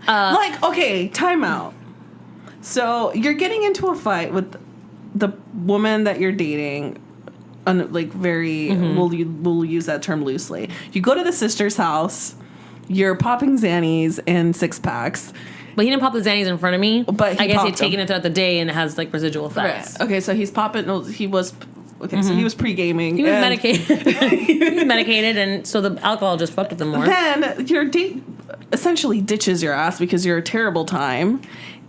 Like, okay, time out. So you're getting into a fight with the woman that you're dating, like, very, we'll use that term loosely. You go to the sister's house. You're popping Xannies and 6-packs. But he didn't pop the Xannies in front of me. But I guess he had taken it throughout the day and it has like residual effects. Right. Okay, so he's popping. No, he was. Okay, so he was pre-gaming. He was medicated. He was medicated, and so the alcohol just fucked with him more. Then your date essentially ditches your ass because you're a terrible time,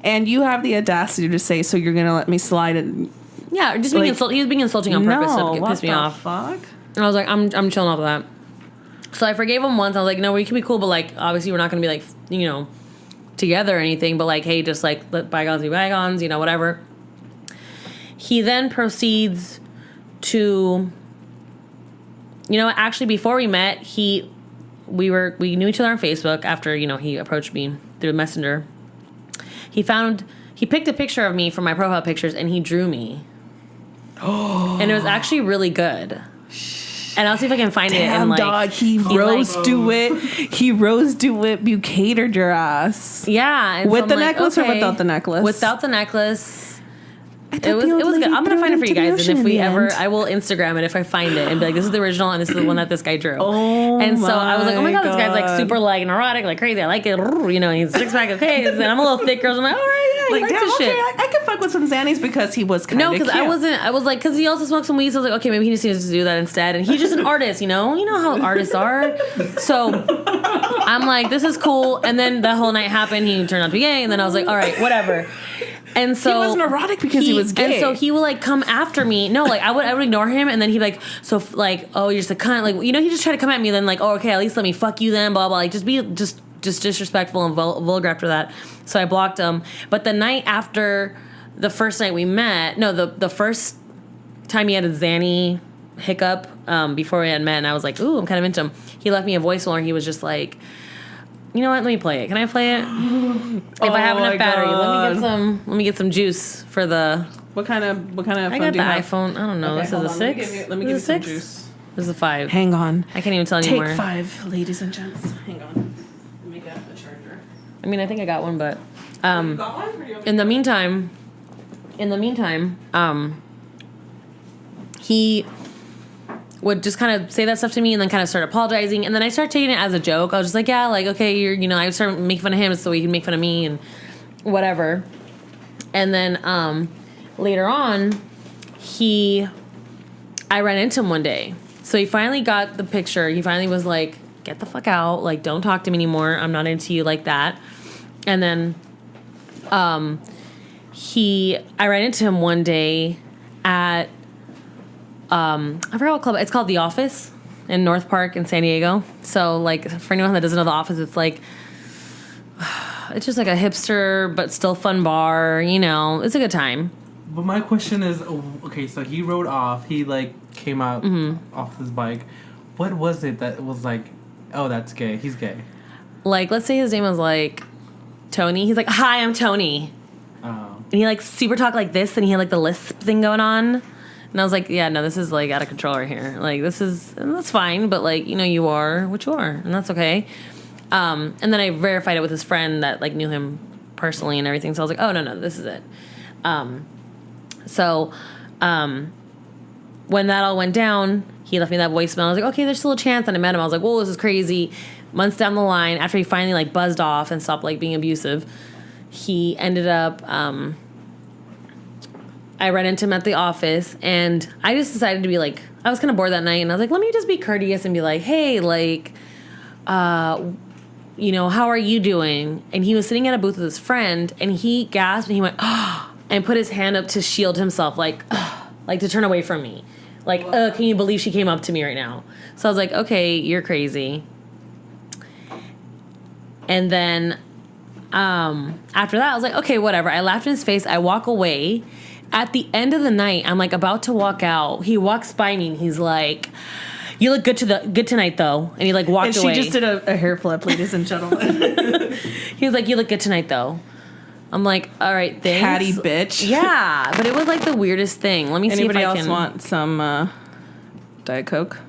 and you have the audacity to say, "So you're gonna let me slide it?" Yeah, just being insulting. He was being insulting on purpose to piss me off. Fuck. And I was like, I'm chilling off of that. So I forgave him once. I was like, no, we can be cool, but like, obviously, we're not gonna be like, you know, together or anything. But like, hey, just like let bygones be bygones, you know, whatever. He then proceeds to, you know, actually before we met, we knew each other on Facebook after, you know, he approached me through Messenger. He picked a picture of me from my profile pictures and he drew me. And it was actually really good. And I'll see if I can find it. And like, dog, he rose to it. He rose to it. You catered your ass. Yeah. And with the necklace or without the necklace? Without the necklace. It was good. I'm gonna find it for you guys, and if we ever, I will Instagram it if I find it and be like, this is the original, and this is the one that this guy drew. And so I was like, oh my god, this guy's like super like neurotic, like crazy. I like it, you know. He's 6-pack, okay. And I'm a little thick girl. So I'm like, all right, yeah, like damn, shit. I could fuck with some Xannies because he was kind of because I wasn't. I was like, because he also smoked some weed. So I was like, okay, maybe he just needs to do that instead. And he's just an artist, you know. You know how artists are. So I'm like, this is cool. And then the whole night happened. He turned out to be gay, and then I was like, all right, whatever. And so he was neurotic because he was gay. And so he would like come after me. No, like I would ignore him, and then he'd like, so like, oh, you're just a cunt. Like, you know, he just tried to come at me. Then like, oh, okay, at least let me fuck you then. Blah blah. Like, just be just disrespectful and vulgar after that. So I blocked him. But the night after the first night we met, no, the first time he had a Xanny hiccup before we had met, and I was like, ooh, I'm kind of into him. He left me a voicemail, and he was just like, you know what? Let me play it. Can I play it? If I have enough battery, let me get some juice for the. What kind of phone I got do you the have? iPhone. I don't know. Okay, this is a 6. Let me give you some juice. This is a 5. Hang on. I can't even tell anymore. Take 5, ladies and gents. Hang on. Let me get a charger. I mean, I think I got one, but You got one? Or you in the meantime, he would just kind of say that stuff to me and then kind of start apologizing, and then I started taking it as a joke. I was just like, yeah, like, okay, I would start making fun of him so he could make fun of me and whatever. And then later on, I ran into him one day. So he finally got the picture. He finally was like, get the fuck out. Like, don't talk to me anymore. I'm not into you like that. And then I ran into him one day at, I forgot what club. It's called The Office in North Park in San Diego. So, like, for anyone that doesn't know The Office, it's like, it's just like a hipster but still fun bar. You know, it's a good time. But my question is, okay, so he rode off. He, like, came out off his bike. What was it that was like, oh, that's gay. He's gay. Like, let's say his name was, like, Tony. He's like, hi, I'm Tony. Oh. And he, like, super talked like this, and he had, like, the lisp thing going on. And I was like, yeah, no, this is, like, out of control right here. Like, that's fine, but, like, you know, you are what you are, and that's okay. And then I verified it with his friend that, like, knew him personally and everything. So I was like, oh, no, this is it. When that all went down, he left me that voicemail. I was like, okay, there's still a chance. And I met him. I was like, whoa, this is crazy. Months down the line, after he finally, like, buzzed off and stopped, like, being abusive, he ended up, I ran into him at the office, and I just decided to be like, I was kind of bored that night, and I was like, let me just be courteous and be like, hey, like, you know, how are you doing? And he was sitting at a booth with his friend, and he gasped, and he went, oh, and put his hand up to shield himself, like to turn away from me. Like, can you believe she came up to me right now? So I was like, okay, you're crazy. And then after that, I was like, okay, whatever. I laughed in his face. I walk away. At the end of the night, I'm, like, about to walk out. He walks by me, and he's like, you look good tonight, though. And he, like, walked away. And she just did a hair flip, ladies and gentlemen. He was like, you look good tonight, though. I'm like, all right, thanks. Catty bitch. Yeah, but it was, like, the weirdest thing. Let me see if I can. Anybody else want some Diet Coke?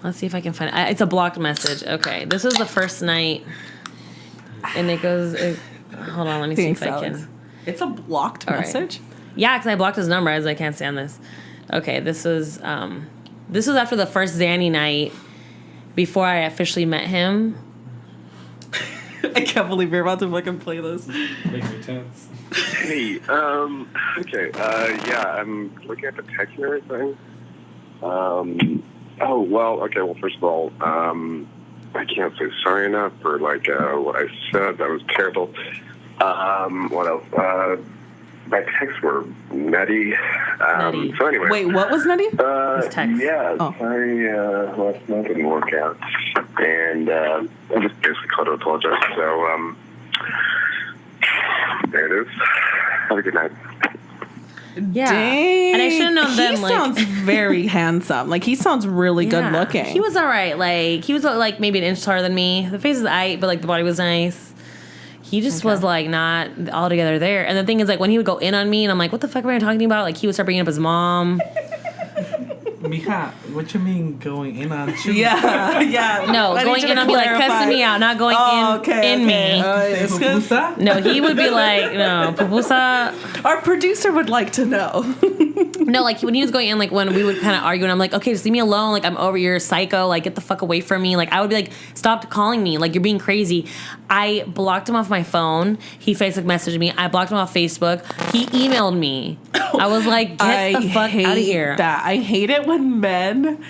Let's see if I can find it. It's a blocked message. Okay, this was the first night. And it goes, hold on, let me see if I can. It's a blocked message? Right. Yeah, because I blocked his number. I was like, I can't stand this. Okay, this was after the first Zanny night before I officially met him. I can't believe you're about to fucking play this. Make me tense. Hey, okay, yeah, I'm looking at the text and everything. Well, first of all, I can't say sorry enough for, like, what I said. That was terrible. What else? My texts were nutty. Nutty. So anyway. Wait, what was nutty? His text. Yeah, Oh. sorry, last night didn't work out. And I just basically called to apologize. So, there it is. Have a good night. Yeah. Dang. And I should have known then, He like... sounds very handsome. Like, he sounds really good looking. He was all right. Like, he was, like, maybe an inch taller than me. The face is aight, but, like, the body was nice. He just was, like, not altogether there. And the thing is, like, when he would go in on me, and I'm like, what the fuck am I talking about? Like, he would start bringing up his mom. Mija, what you mean going in on you? Yeah, yeah. No, going in on me, like, cussing me out, not going in me. It's good. No, he would be like, no, pupusa. Our producer would like to know. No, like, when he was going in, like, when we would kind of argue, and I'm like, okay, just leave me alone. Like, I'm over, you're a psycho. Like, get the fuck away from me. Like, I would be like, stop calling me. Like, you're being crazy. I blocked him off my phone. He Facebook messaged me. I blocked him off Facebook. He emailed me. I was like, get the fuck out of here. I hate it when men...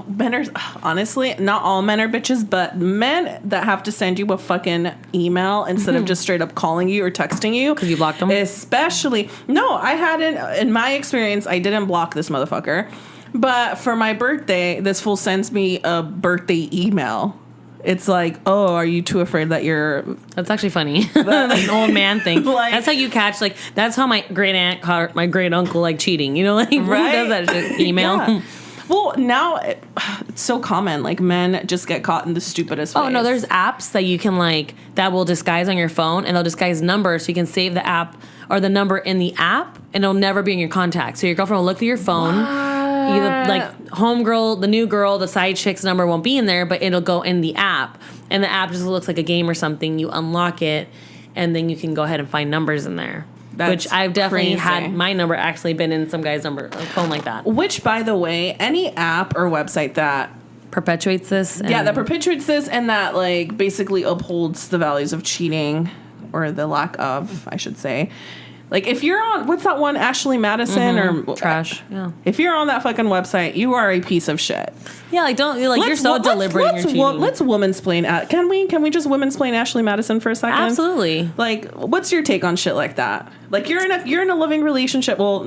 men are... Honestly, not all men are bitches, but men that have to send you a fucking email instead of just straight up calling you or texting you. Because you blocked them? Especially... No, I hadn't... In my experience, I didn't block this motherfucker. But for my birthday, this fool sends me a birthday email. It's like, oh, are you too afraid that you're... That's actually funny. An old man thing. Like, that's how you catch, like, that's how my great aunt caught my great uncle, like, cheating. You know, like, right? Who does that shit? Email? Yeah. Well, now it's so common. Like, men just get caught in the stupidest ways. Oh, no, there's apps that you can, like, that will disguise on your phone, and they'll disguise numbers, so you can save the app or the number in the app, and it'll never be in your contacts. So your girlfriend will look through your phone. Either, like, homegirl, the new girl, the side chick's number won't be in there, but it'll go in the app. And the app just looks like a game or something. You unlock it, and then you can go ahead and find numbers in there. Which I've definitely had my number actually been in some guy's number, like, phone like that. Which, by the way, any app or website that perpetuates this. that perpetuates this and that, like, basically upholds the values of cheating, or the lack of, I should say. Like, if you're on, what's that one, Ashley Madison or Trash. Yeah. If you're on that fucking website, you are a piece of shit. Yeah, like don't like you're so deliberate in your cheating. Let's womansplain. Can we just womansplain Ashley Madison for a second? Absolutely. Like, what's your take on shit like that? Like, you're in a loving relationship. Well,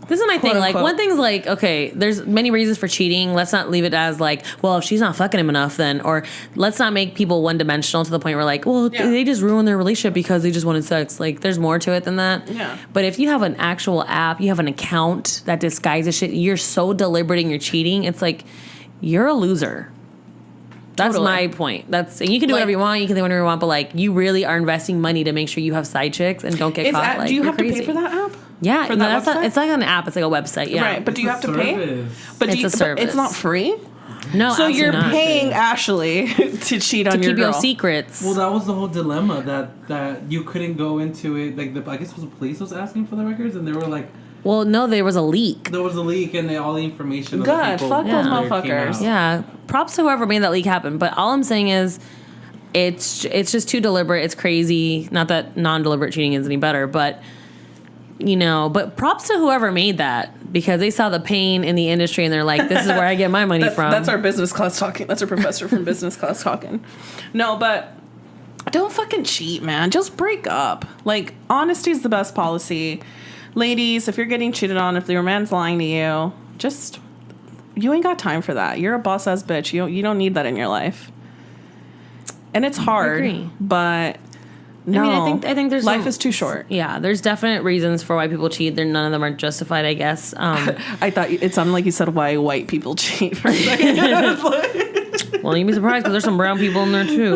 this is my thing. Like, unquote. one thing's like, okay, there's many reasons for cheating. Let's not leave it as like, well, if she's not fucking him enough, then, or let's not make people one dimensional to the point where like, well, they just ruined their relationship because they just wanted sex. Like, there's more to it than that. Yeah. But if you have an actual app, you have an account that disguises shit, you're so deliberate in your cheating. It's like, you're a loser. That's my point. And you can do whatever you want. You can do whatever you want, but like, you really are investing money to make sure you have side chicks and don't get caught. Do you have crazy. to pay for that app? Yeah, for that website? it's like an app. It's like a website. Yeah, Right. But do you have to pay? But it's a service. But it's not free. No, so you're not. paying Ashley to cheat on your keep girl. your secrets. Well, that was the whole dilemma that you couldn't go into it. Like I guess it was the police was asking for the records, and they were like, well, no, there was a leak. there was a leak, and all the information. Good, of the people fuck those there motherfuckers. came out. Yeah, props to whoever made that leak happen. But all I'm saying is, it's just too deliberate. It's crazy. Not that non-deliberate cheating is any better, but but props to whoever made that, because they saw the pain in the industry and they're like, this is where I get my money from. That's our business class talking. That's our professor from business class talking. No, but don't fucking cheat, man. Just break up. Like, honesty is the best policy. Ladies, if you're getting cheated on, if your man's lying to you, you ain't got time for that. You're a boss ass bitch. You don't need that in your life. And it's hard, I agree. but no, I think there's life is too short. Yeah, there's definite reasons for why people cheat. None of them are justified, I guess. I thought it sounded like you said why white people cheat for a second. Well, you'd be surprised because there's some brown people in there too.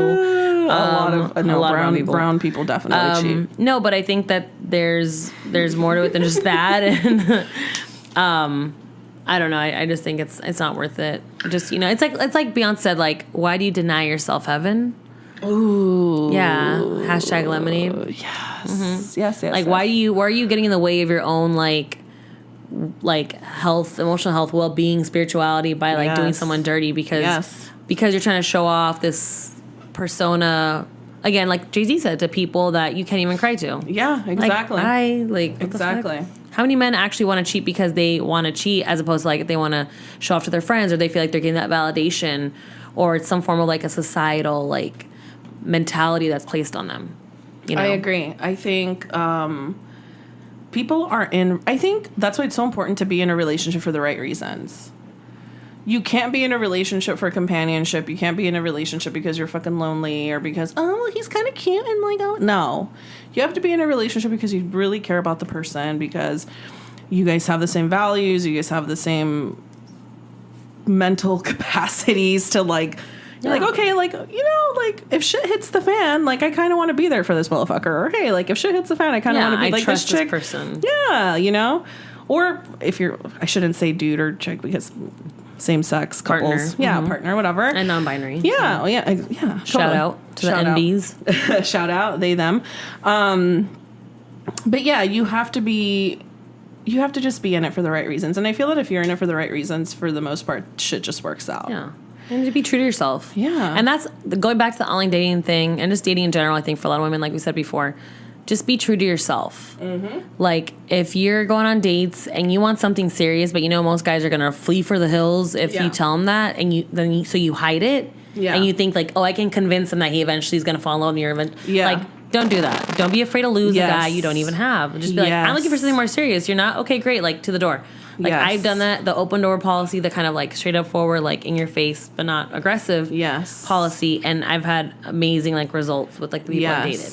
A lot of brown people. Brown people definitely cheat. No, but I think that there's more to it than just that, and I don't know. I just think it's not worth it. Just it's like Beyonce said, like, why do you deny yourself heaven? Ooh. Yeah. Hashtag lemonade. Yes. Mm-hmm. Yes. Like, why are you getting in the way of your own like health, emotional health, well-being, spirituality by like doing someone dirty because you're trying to show off this persona, again, like Jay-Z said, to people that you can't even cry to. Yeah, exactly. Exactly. How many men actually want to cheat because they want to cheat, as opposed to like they want to show off to their friends, or they feel like they're getting that validation, or it's some form of like a societal like mentality that's placed on them. I agree. I think people are I think that's why it's so important to be in a relationship for the right reasons. You can't be in a relationship for companionship. You can't be in a relationship because you're fucking lonely, or because, he's kind of cute and like, no. You have to be in a relationship because you really care about the person, because you guys have the same values, you guys have the same mental capacities to like, like, okay, like, like if shit hits the fan, like I kind of want to be there for this motherfucker. Or hey, like if shit hits the fan, I kind of want to be like trust this chick. This person. Yeah, Or if I shouldn't say dude or chick because same-sex couples. Partner. Yeah, partner, whatever. And non-binary. Yeah. Shout out to the NBs. Shout out, they, them. But yeah, you have to just be in it for the right reasons. And I feel that if you're in it for the right reasons, for the most part, shit just works out. Yeah. And to be true to yourself. Yeah. And that's going back to the online dating thing, and just dating in general, I think for a lot of women, like we said before, just be true to yourself. Mm-hmm. Like, if you're going on dates and you want something serious, but most guys are going to flee for the hills if you tell them that, and so you hide it, and you think, like, I can convince him that he eventually is going to fall in love with me. Like, don't do that. Don't be afraid to lose a guy you don't even have. Just be like, I'm looking for something more serious. You're not? Okay, great. Like, to the door. Like, I've done that, the open door policy, the kind of, like, straight up forward, like, in your face, but not aggressive policy, and I've had amazing, like, results with, like, the people I've dated.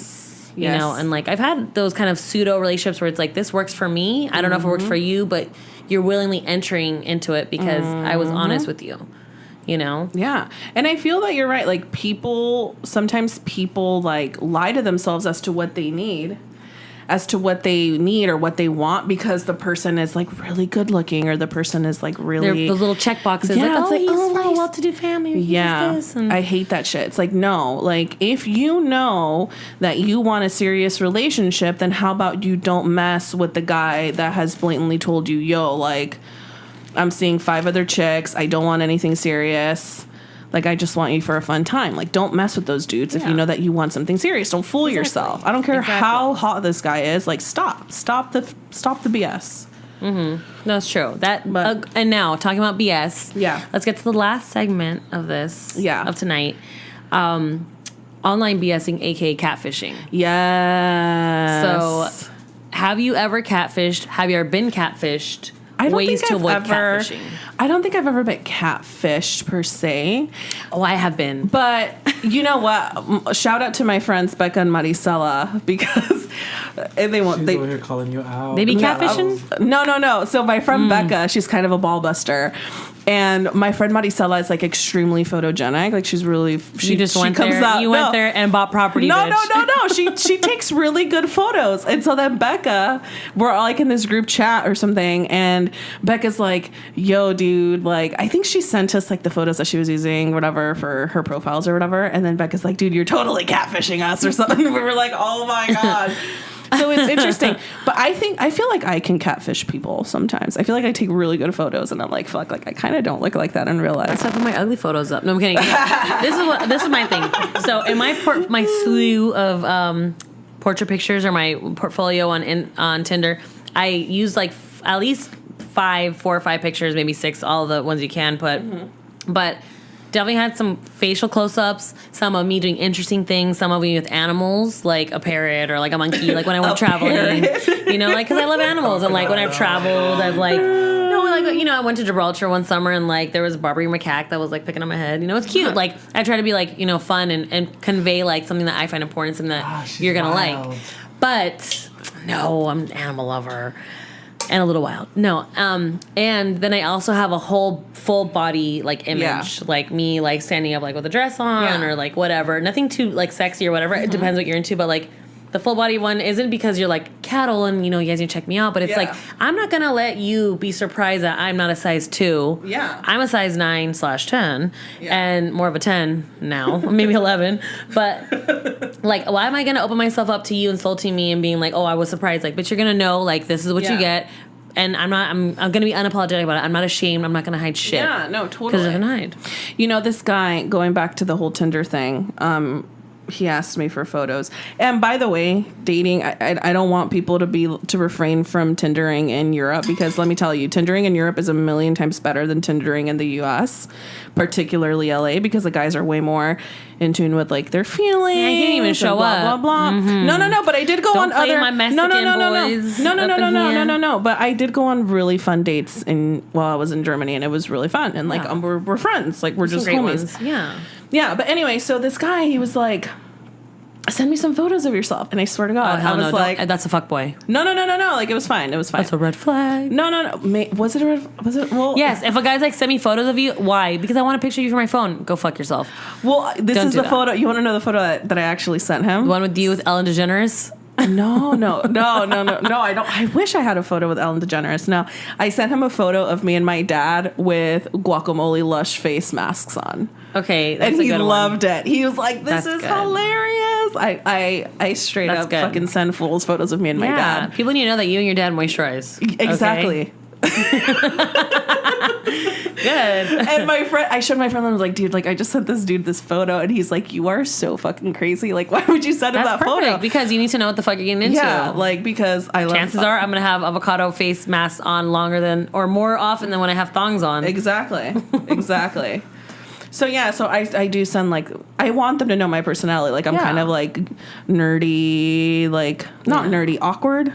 And like I've had those kind of pseudo relationships where it's like, this works for me. I don't know if it works for you, but you're willingly entering into it because I was honest with you. Yeah. And I feel that you're right. Like sometimes people like lie to themselves as to what they need or what they want, because the person is like really good looking, or the person is like really those little check boxes. Yeah, like, it's like, he's nice. well-to-do family. Yeah, this, and I hate that shit. It's like, no, like if you know that you want a serious relationship, then how about you don't mess with the guy that has blatantly told you, yo, like I'm seeing 5 other chicks, I don't want anything serious. Like, I just want you for a fun time. Like, don't mess with those dudes if you know that you want something serious. Don't fool yourself. I don't care how hot this guy is. Like, stop the BS. No, it's true. And now talking about BS. Yeah. Let's get to the last segment of this. Yeah. Of tonight. Online BSing, aka catfishing. Yes. So, have you ever catfished? Have you ever been catfished? I don't Ways think to I've avoid ever, catfishing. I don't think I've ever been catfished per se. Oh, I have been. But you know what? Shout out to my friends Becca and Maricela because and they won't. She's They over here calling you out. They be catfishing? No. So my friend Becca, she's kind of a ball buster. And my friend Maricela is like extremely photogenic. Like she's really. You just went there. You went there and bought property. No, bitch. no. She takes really good photos. And so then Becca, we're all like in this group chat or something, and Becca's like, "Yo, dude, like I think she sent us like the photos that she was using, whatever, for her profiles or whatever." And then Becca's like, "Dude, you're totally catfishing us or something." We were like, "Oh my god." So it's interesting, but I feel like I can catfish people sometimes. I feel like I take really good photos, and I'm like, fuck, like I kind of don't look like that in real life. Except for my ugly photos up. No, I'm kidding. This is my thing. So in my slew of portrait pictures or my portfolio on Tinder, I use like at least 4 or 5 pictures, maybe 6, all the ones you can put, but. Definitely had some facial close-ups, some of me doing interesting things, some of me with animals, like a parrot or like a monkey, like when I went traveling, you know, like, because I love animals, and like when I've traveled, I've like, no, like, you know, I went to Gibraltar one summer, and like there was a Barbary macaque that was like picking on my head, you know, it's cute, like, I try to be like, you know, fun and convey like something that I find important, something that you're gonna like, but no, I'm an animal lover. And a little wild. No. And then I also have a whole full body like image, like me like standing up like with a dress on or like whatever. Nothing too like sexy or whatever. It depends what you're into, but like the full body one isn't because you're like cattle and you know you guys need to check me out, but it's like I'm not gonna let you be surprised that I'm not a size 2. Yeah. I'm a size 9/10 and more of a 10 now, maybe 11. But like, why am I gonna open myself up to you insulting me and being like, oh, I was surprised? Like, but you're gonna know like this is what you get. And I'm gonna be unapologetic about it. I'm not ashamed. I'm not gonna hide shit. Yeah, no, totally. Because I can hide. You know, this guy, going back to the whole Tinder thing, he asked me for photos. And by the way, dating, I don't want people to refrain from Tindering in Europe, because let me tell you, Tindering in Europe is a million times better than Tindering in the US, particularly LA, because the guys are way more in tune with like their feelings. Yeah, I can't even show blah, up. blah, blah. No, but I did go on other my Mexican boys no, but I did go on really fun dates while I was in Germany, and it was really fun, and like we're friends, like we're just great homies. Ones. Yeah, but anyway, so this guy, he was like, send me some photos of yourself. And I swear to God, I was like, that's a fuckboy. No. Like, it was fine. That's a red flag. No. Was it a red? Was it? Well, yes. If a guy's like, send me photos of you, why? Because I want a picture of you for my phone. Go fuck yourself. Well, this is the photo. You want to know the photo that I actually sent him? The one with you with Ellen DeGeneres? No. I don't. I wish I had a photo with Ellen DeGeneres. No, I sent him a photo of me and my dad with guacamole lush face masks on. Okay, that's and a good he loved it. He was like, "This that's is good. Hilarious." I straight that's up good. fucking send fools photos of me and my dad. People need to know that you and your dad moisturize. Exactly. Good. And I showed my friend, and I was like, dude, like I just sent this dude this photo, and he's like, you are so fucking crazy. Like, why would you send him that photo? Because you need to know what the fuck you're getting into. Yeah, like because I love. Chances are I'm gonna have avocado face masks on longer than or more often than when I have thongs on. Exactly. So yeah, so I do send like I want them to know my personality. Like I'm kind of like nerdy, like not nerdy, awkward.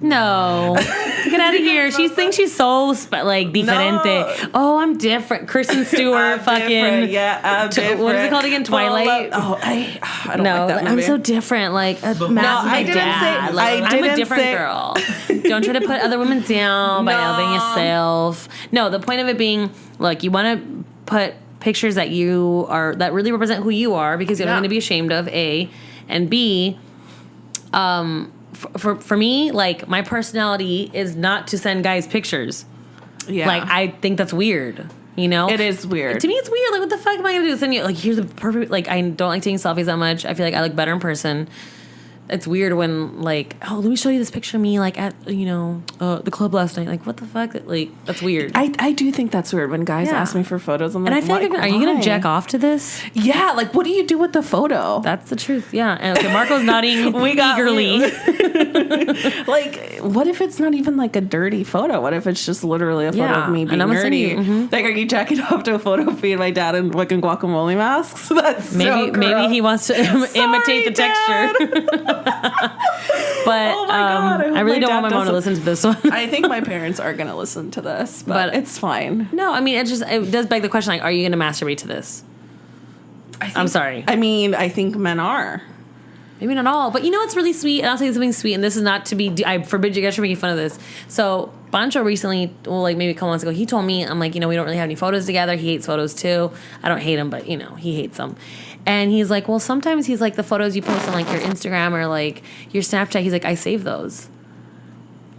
No, get out of here. She thinks she's so diferente. No. Oh, I'm different. Kristen Stewart, fucking different. Yeah, I'm different. What is it called again? Twilight. I don't like that movie. I'm so different. Like a massive I didn't dad. say. Like, I didn't I'm a different say, girl. Don't try to put other women down by elevating yourself. No, the point of it being, look, you want to put pictures that really represent who you are, because you're not going to be ashamed of, A, and B, for me, like, my personality is not to send guys pictures. Yeah. Like, I think that's weird. You know? It is weird. To me, it's weird. Like, what the fuck am I going to do? Send you, like, here's the perfect, like, I don't like taking selfies that much. I feel like I look better in person. it's weird when like, oh, let me show you this picture of me like at the club last night. Like, what the fuck? Like, that's weird. I do think that's weird when guys ask me for photos. I'm like, and I feel like, are you gonna jack off to this? Yeah, like, what do you do with the photo? That's the truth. Yeah. And okay, Marco's nodding eagerly. Like, what if it's not even like a dirty photo? What if it's just literally a photo of me being nerdy? Like, are you jacking off to a photo of me and my dad in fucking guacamole masks? That's maybe he wants to imitate the texture. But oh my God, I really don't want my mom to listen to this one. I think my parents are gonna listen to this, but it's fine. No, I mean, it does beg the question, like, are you gonna masturbate to this? I'm sorry. I mean, I think men are. Maybe not all, but you know what's really sweet? And I'll say something sweet, and this is not to be, I forbid you guys from making fun of this. So, Bancho recently, well, like maybe a couple months ago, he told me, I'm like, we don't really have any photos together. He hates photos too. I don't hate him, but he hates them. And he's like, well, sometimes he's like, the photos you post on like your Instagram or like your Snapchat, he's like, I save those.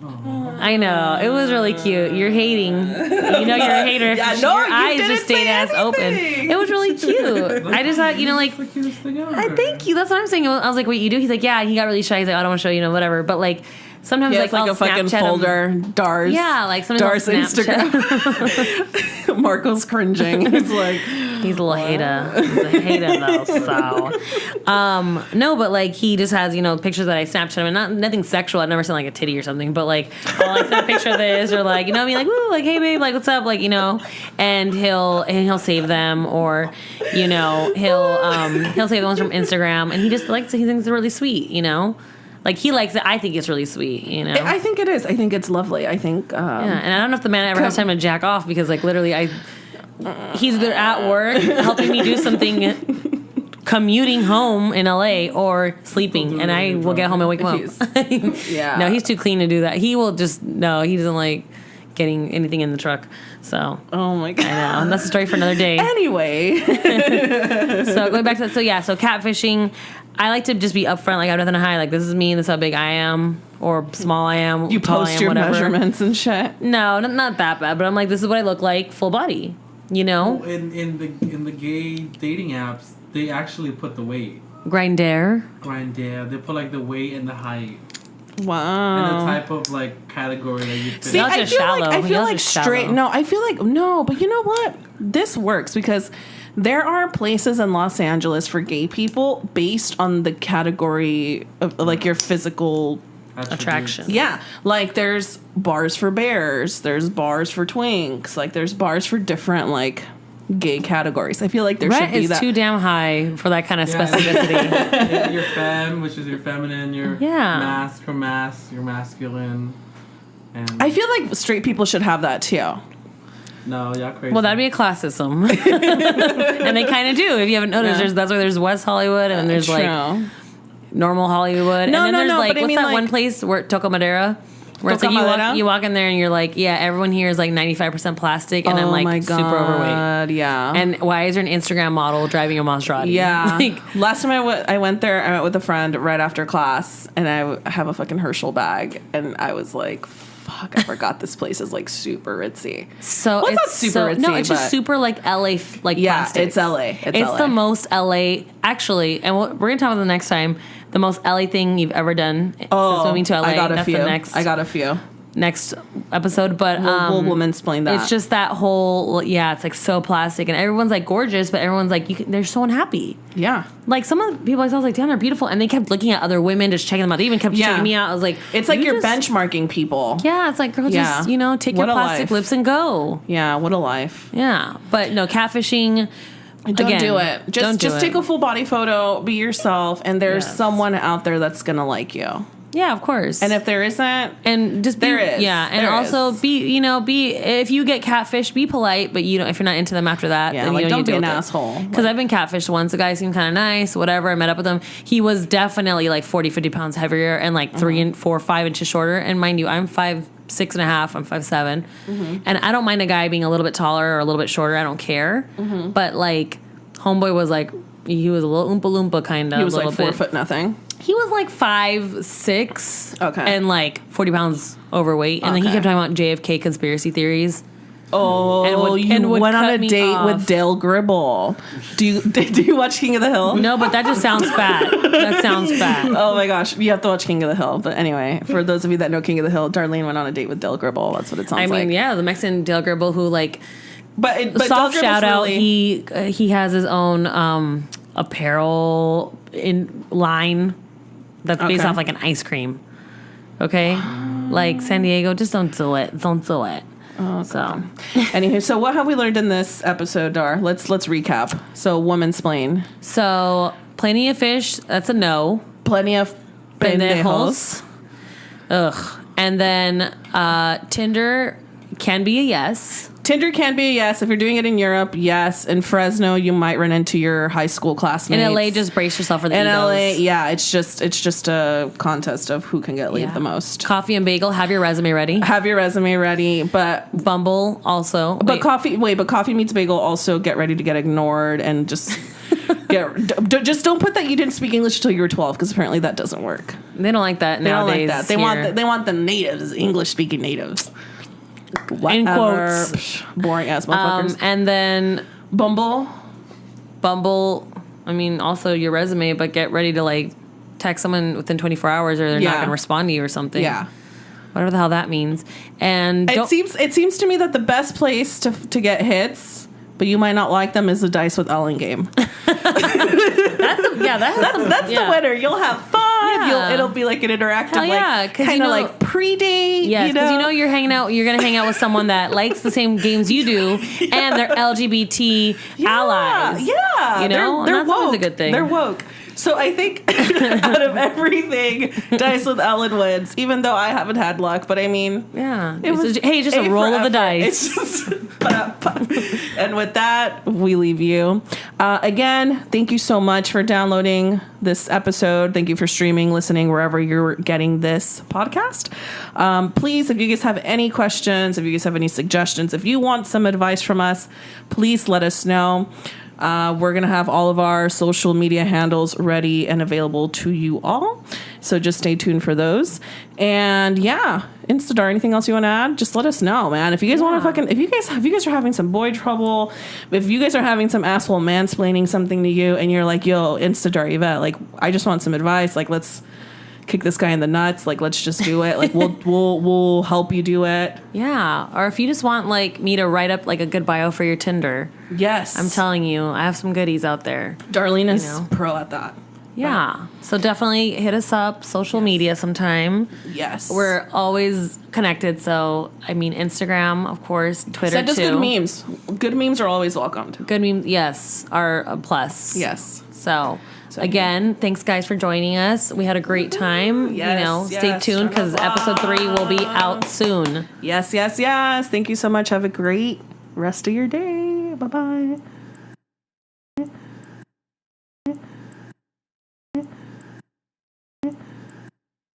Aww. I know. It was really cute. You're hating. You're a hater. Yeah, your eyes just stayed ass open. It was really cute. I just thought, like, thank you. That's what I'm saying. I was like, what you do? He's like, yeah, he got really shy. He's like, I don't want to show you, whatever. But like, sometimes like I'll a fucking Snapchat folder, Dar's. Yeah, like sometimes Dar's Instagram. Marco's cringing. He's like, he's a little hater. He's a hater though. So, no, but like he just has pictures that I Snapchat him, and nothing sexual. I've never seen like a titty or something, but like I'll like send a picture of this or like I mean like woo, like hey babe, like what's up, like and he'll save them or he'll save the ones from Instagram, and he just likes it. He thinks it's really sweet, Like, he likes it. I think it's really sweet, I think it is. I think it's lovely. I think... yeah, and I don't know if the man ever has time to jack off because, like, literally, he's either at work helping me do something, commuting home in LA, or sleeping, and I will get home and wake him up. Yeah. No, he's too clean to do that. He will just... No, he doesn't like getting anything in the truck. So... Oh, my God. I know. That's a story for another day. Anyway. So, going back to that. So catfishing... I like to just be upfront, like I have nothing to hide. Like, this is me, this is how big I am, or small I am. You tall post I am, your whatever. measurements and shit. No, not that bad. But I'm like, this is what I look like, full body. Oh, in the gay dating apps, they actually put the weight. Grindr. They put like the weight and the height. Wow. And the type of like category that you fit. See, I feel like straight. No, I feel like no, but you know what? This works because there are places in Los Angeles for gay people based on the category of like your physical attraction. Yeah, like there's bars for bears, there's bars for twinks, like there's bars for different like gay categories. I feel like there should be that. Rent is too damn high for that kind of specificity. Your femme, which is your feminine, your mask, your masculine. And I feel like straight people should have that too. No, y'all crazy. Well, that'd be a classism. And they kind of do. If you haven't noticed, that's why there's West Hollywood and there's like normal Hollywood. No, and then there's like, but I what's mean, that like, one place where Toco Madera? Where it's like you walk in there and you're like, yeah, everyone here is like 95% plastic and I'm like super overweight. Yeah. And why is there an Instagram model driving a Maserati? Yeah. Like, last time I went there, I went with a friend right after class and I have a fucking Herschel bag and I was like, fuck, I forgot this place is like super ritzy. So well, it's not super ritzy. No, it's just super like LA, like plastic. It's LA. It's LA. The most LA, actually, and we're gonna talk about the next time. The most LA thing you've ever done since moving to LA. I got a That's few. The next next episode, but we'll womansplain that. It's just that whole it's like so plastic, and everyone's like gorgeous, but everyone's like they're so unhappy. Yeah, like some of the people I saw was like, damn, they're beautiful, and they kept looking at other women, just checking them out. They even kept checking me out. I was like, it's like you're benchmarking people. Yeah, it's like, girl, just take your plastic lips and go. Yeah, what a life. Yeah, but no catfishing. Don't do it. Just take a full body photo, be yourself, and there's someone out there that's gonna like you. Yeah, of course. And if there isn't, and just be, there is. Yeah, and also be if you get catfished, be polite, but if you're not into them after that, then like, don't be an it. asshole. Because I've been catfished once. The guy seemed kind of nice, whatever. I met up with him. He was definitely like 40, 50 pounds heavier and like 3 and 4, 5 inches shorter. And mind you, I'm 5'6.5", I'm 5'7", and I don't mind a guy being a little bit taller or a little bit shorter. I don't care. But like, homeboy was like, he was a little oompa loompa kind of. He was like 4 foot nothing. He was like 5'6", okay, and like 40 pounds overweight. And then he kept talking about JFK conspiracy theories. Oh, and would went on cut a me date off. with Dale Gribble. Do you watch King of the Hill? No, but that just sounds fat. That sounds fat. Oh my gosh, you have to watch King of the Hill. But anyway, for those of you that know King of the Hill, Darlene went on a date with Dale Gribble. That's what it sounds I like. mean, yeah, the Mexican Dale Gribble who like But soft Dale Gribble's shout out. really- He has his own apparel in line that's based Okay. off like an ice cream. Okay, like San Diego, just don't do it. Don't do it. Oh, So Anywho, so what have we learned in this episode, Dar? Let's recap. So, Womansplain. so plenty of fish. That's a no. Plenty of pendejos. Ugh. And then Tinder can be a yes. Tinder can be a yes. If you're doing it in Europe, yes. In Fresno, you might run into your high school classmates. In LA, just brace yourself for the in egos. LA, yeah, it's just a contest of who can get laid Yeah. the most. Coffee and bagel. Have your resume ready. Have your resume ready, but Bumble also. but coffee meets bagel. Also, get ready to get ignored and just just don't put that you didn't speak English until you were 12 because apparently that doesn't work. They don't like that They don't nowadays. like that. They want the natives, English speaking natives. In Whatever. quotes. Psh, boring ass motherfuckers. And then Bumble. I mean, also your resume, but get ready to like text someone within 24 hours or they're Yeah. not going to respond to you or something. Yeah. Whatever the hell that means. And It seems to me that the best place to get hits, but you might not like them, is the Dice with Ellen game. That's the winner. You'll have fun. Yeah. It'll be like an interactive, Hell yeah, 'cause kind you of know- like pre-date. Yes, because you know you're hanging out. You're gonna hang out with someone that likes the same games you do, and they're LGBT allies. Yeah, you know, they're and that's always woke. a good thing. They're woke. So I think out of everything, Dice with Ellen wins. Even though I haven't had luck, but I mean, Yeah. it was just a roll of the dice. It's just, and with that, we leave you. Again, thank you so much for downloading this episode. Thank you for streaming, listening, wherever you're getting this podcast. Please, if you guys have any questions, if you guys have any suggestions, if you want some advice from us, please let us know. We're going to have all of our social media handles ready and available to you all. So just stay tuned for those. And yeah, Instadar, anything else you want to add? Just let us know, man. If you guys want to if you guys are having some boy trouble, if you guys are having some asshole mansplaining something to you and you're like, yo, Instadar, Ivette, like, I just want some advice. Like, let's kick this guy in the nuts. Like, let's just do it. Like, we'll help you do it. Yeah. Or if you just want like me to write up like a good bio for your Tinder, Yes. I'm telling you, I have some goodies out there. Darlene is know. pro at that. Yeah. So definitely hit us up, social media sometime. Yes. We're always connected. So, I mean, Instagram, of course, Twitter Send us too. good memes. Good memes are always welcomed. Good memes, yes, are a plus. Yes. So again, thanks guys for joining us. We had a great time. Yes, Stay yes. tuned because Turn up episode 3 will be out soon. Yes, yes, yes. Thank you so much. Have a great rest of your day. Bye-bye.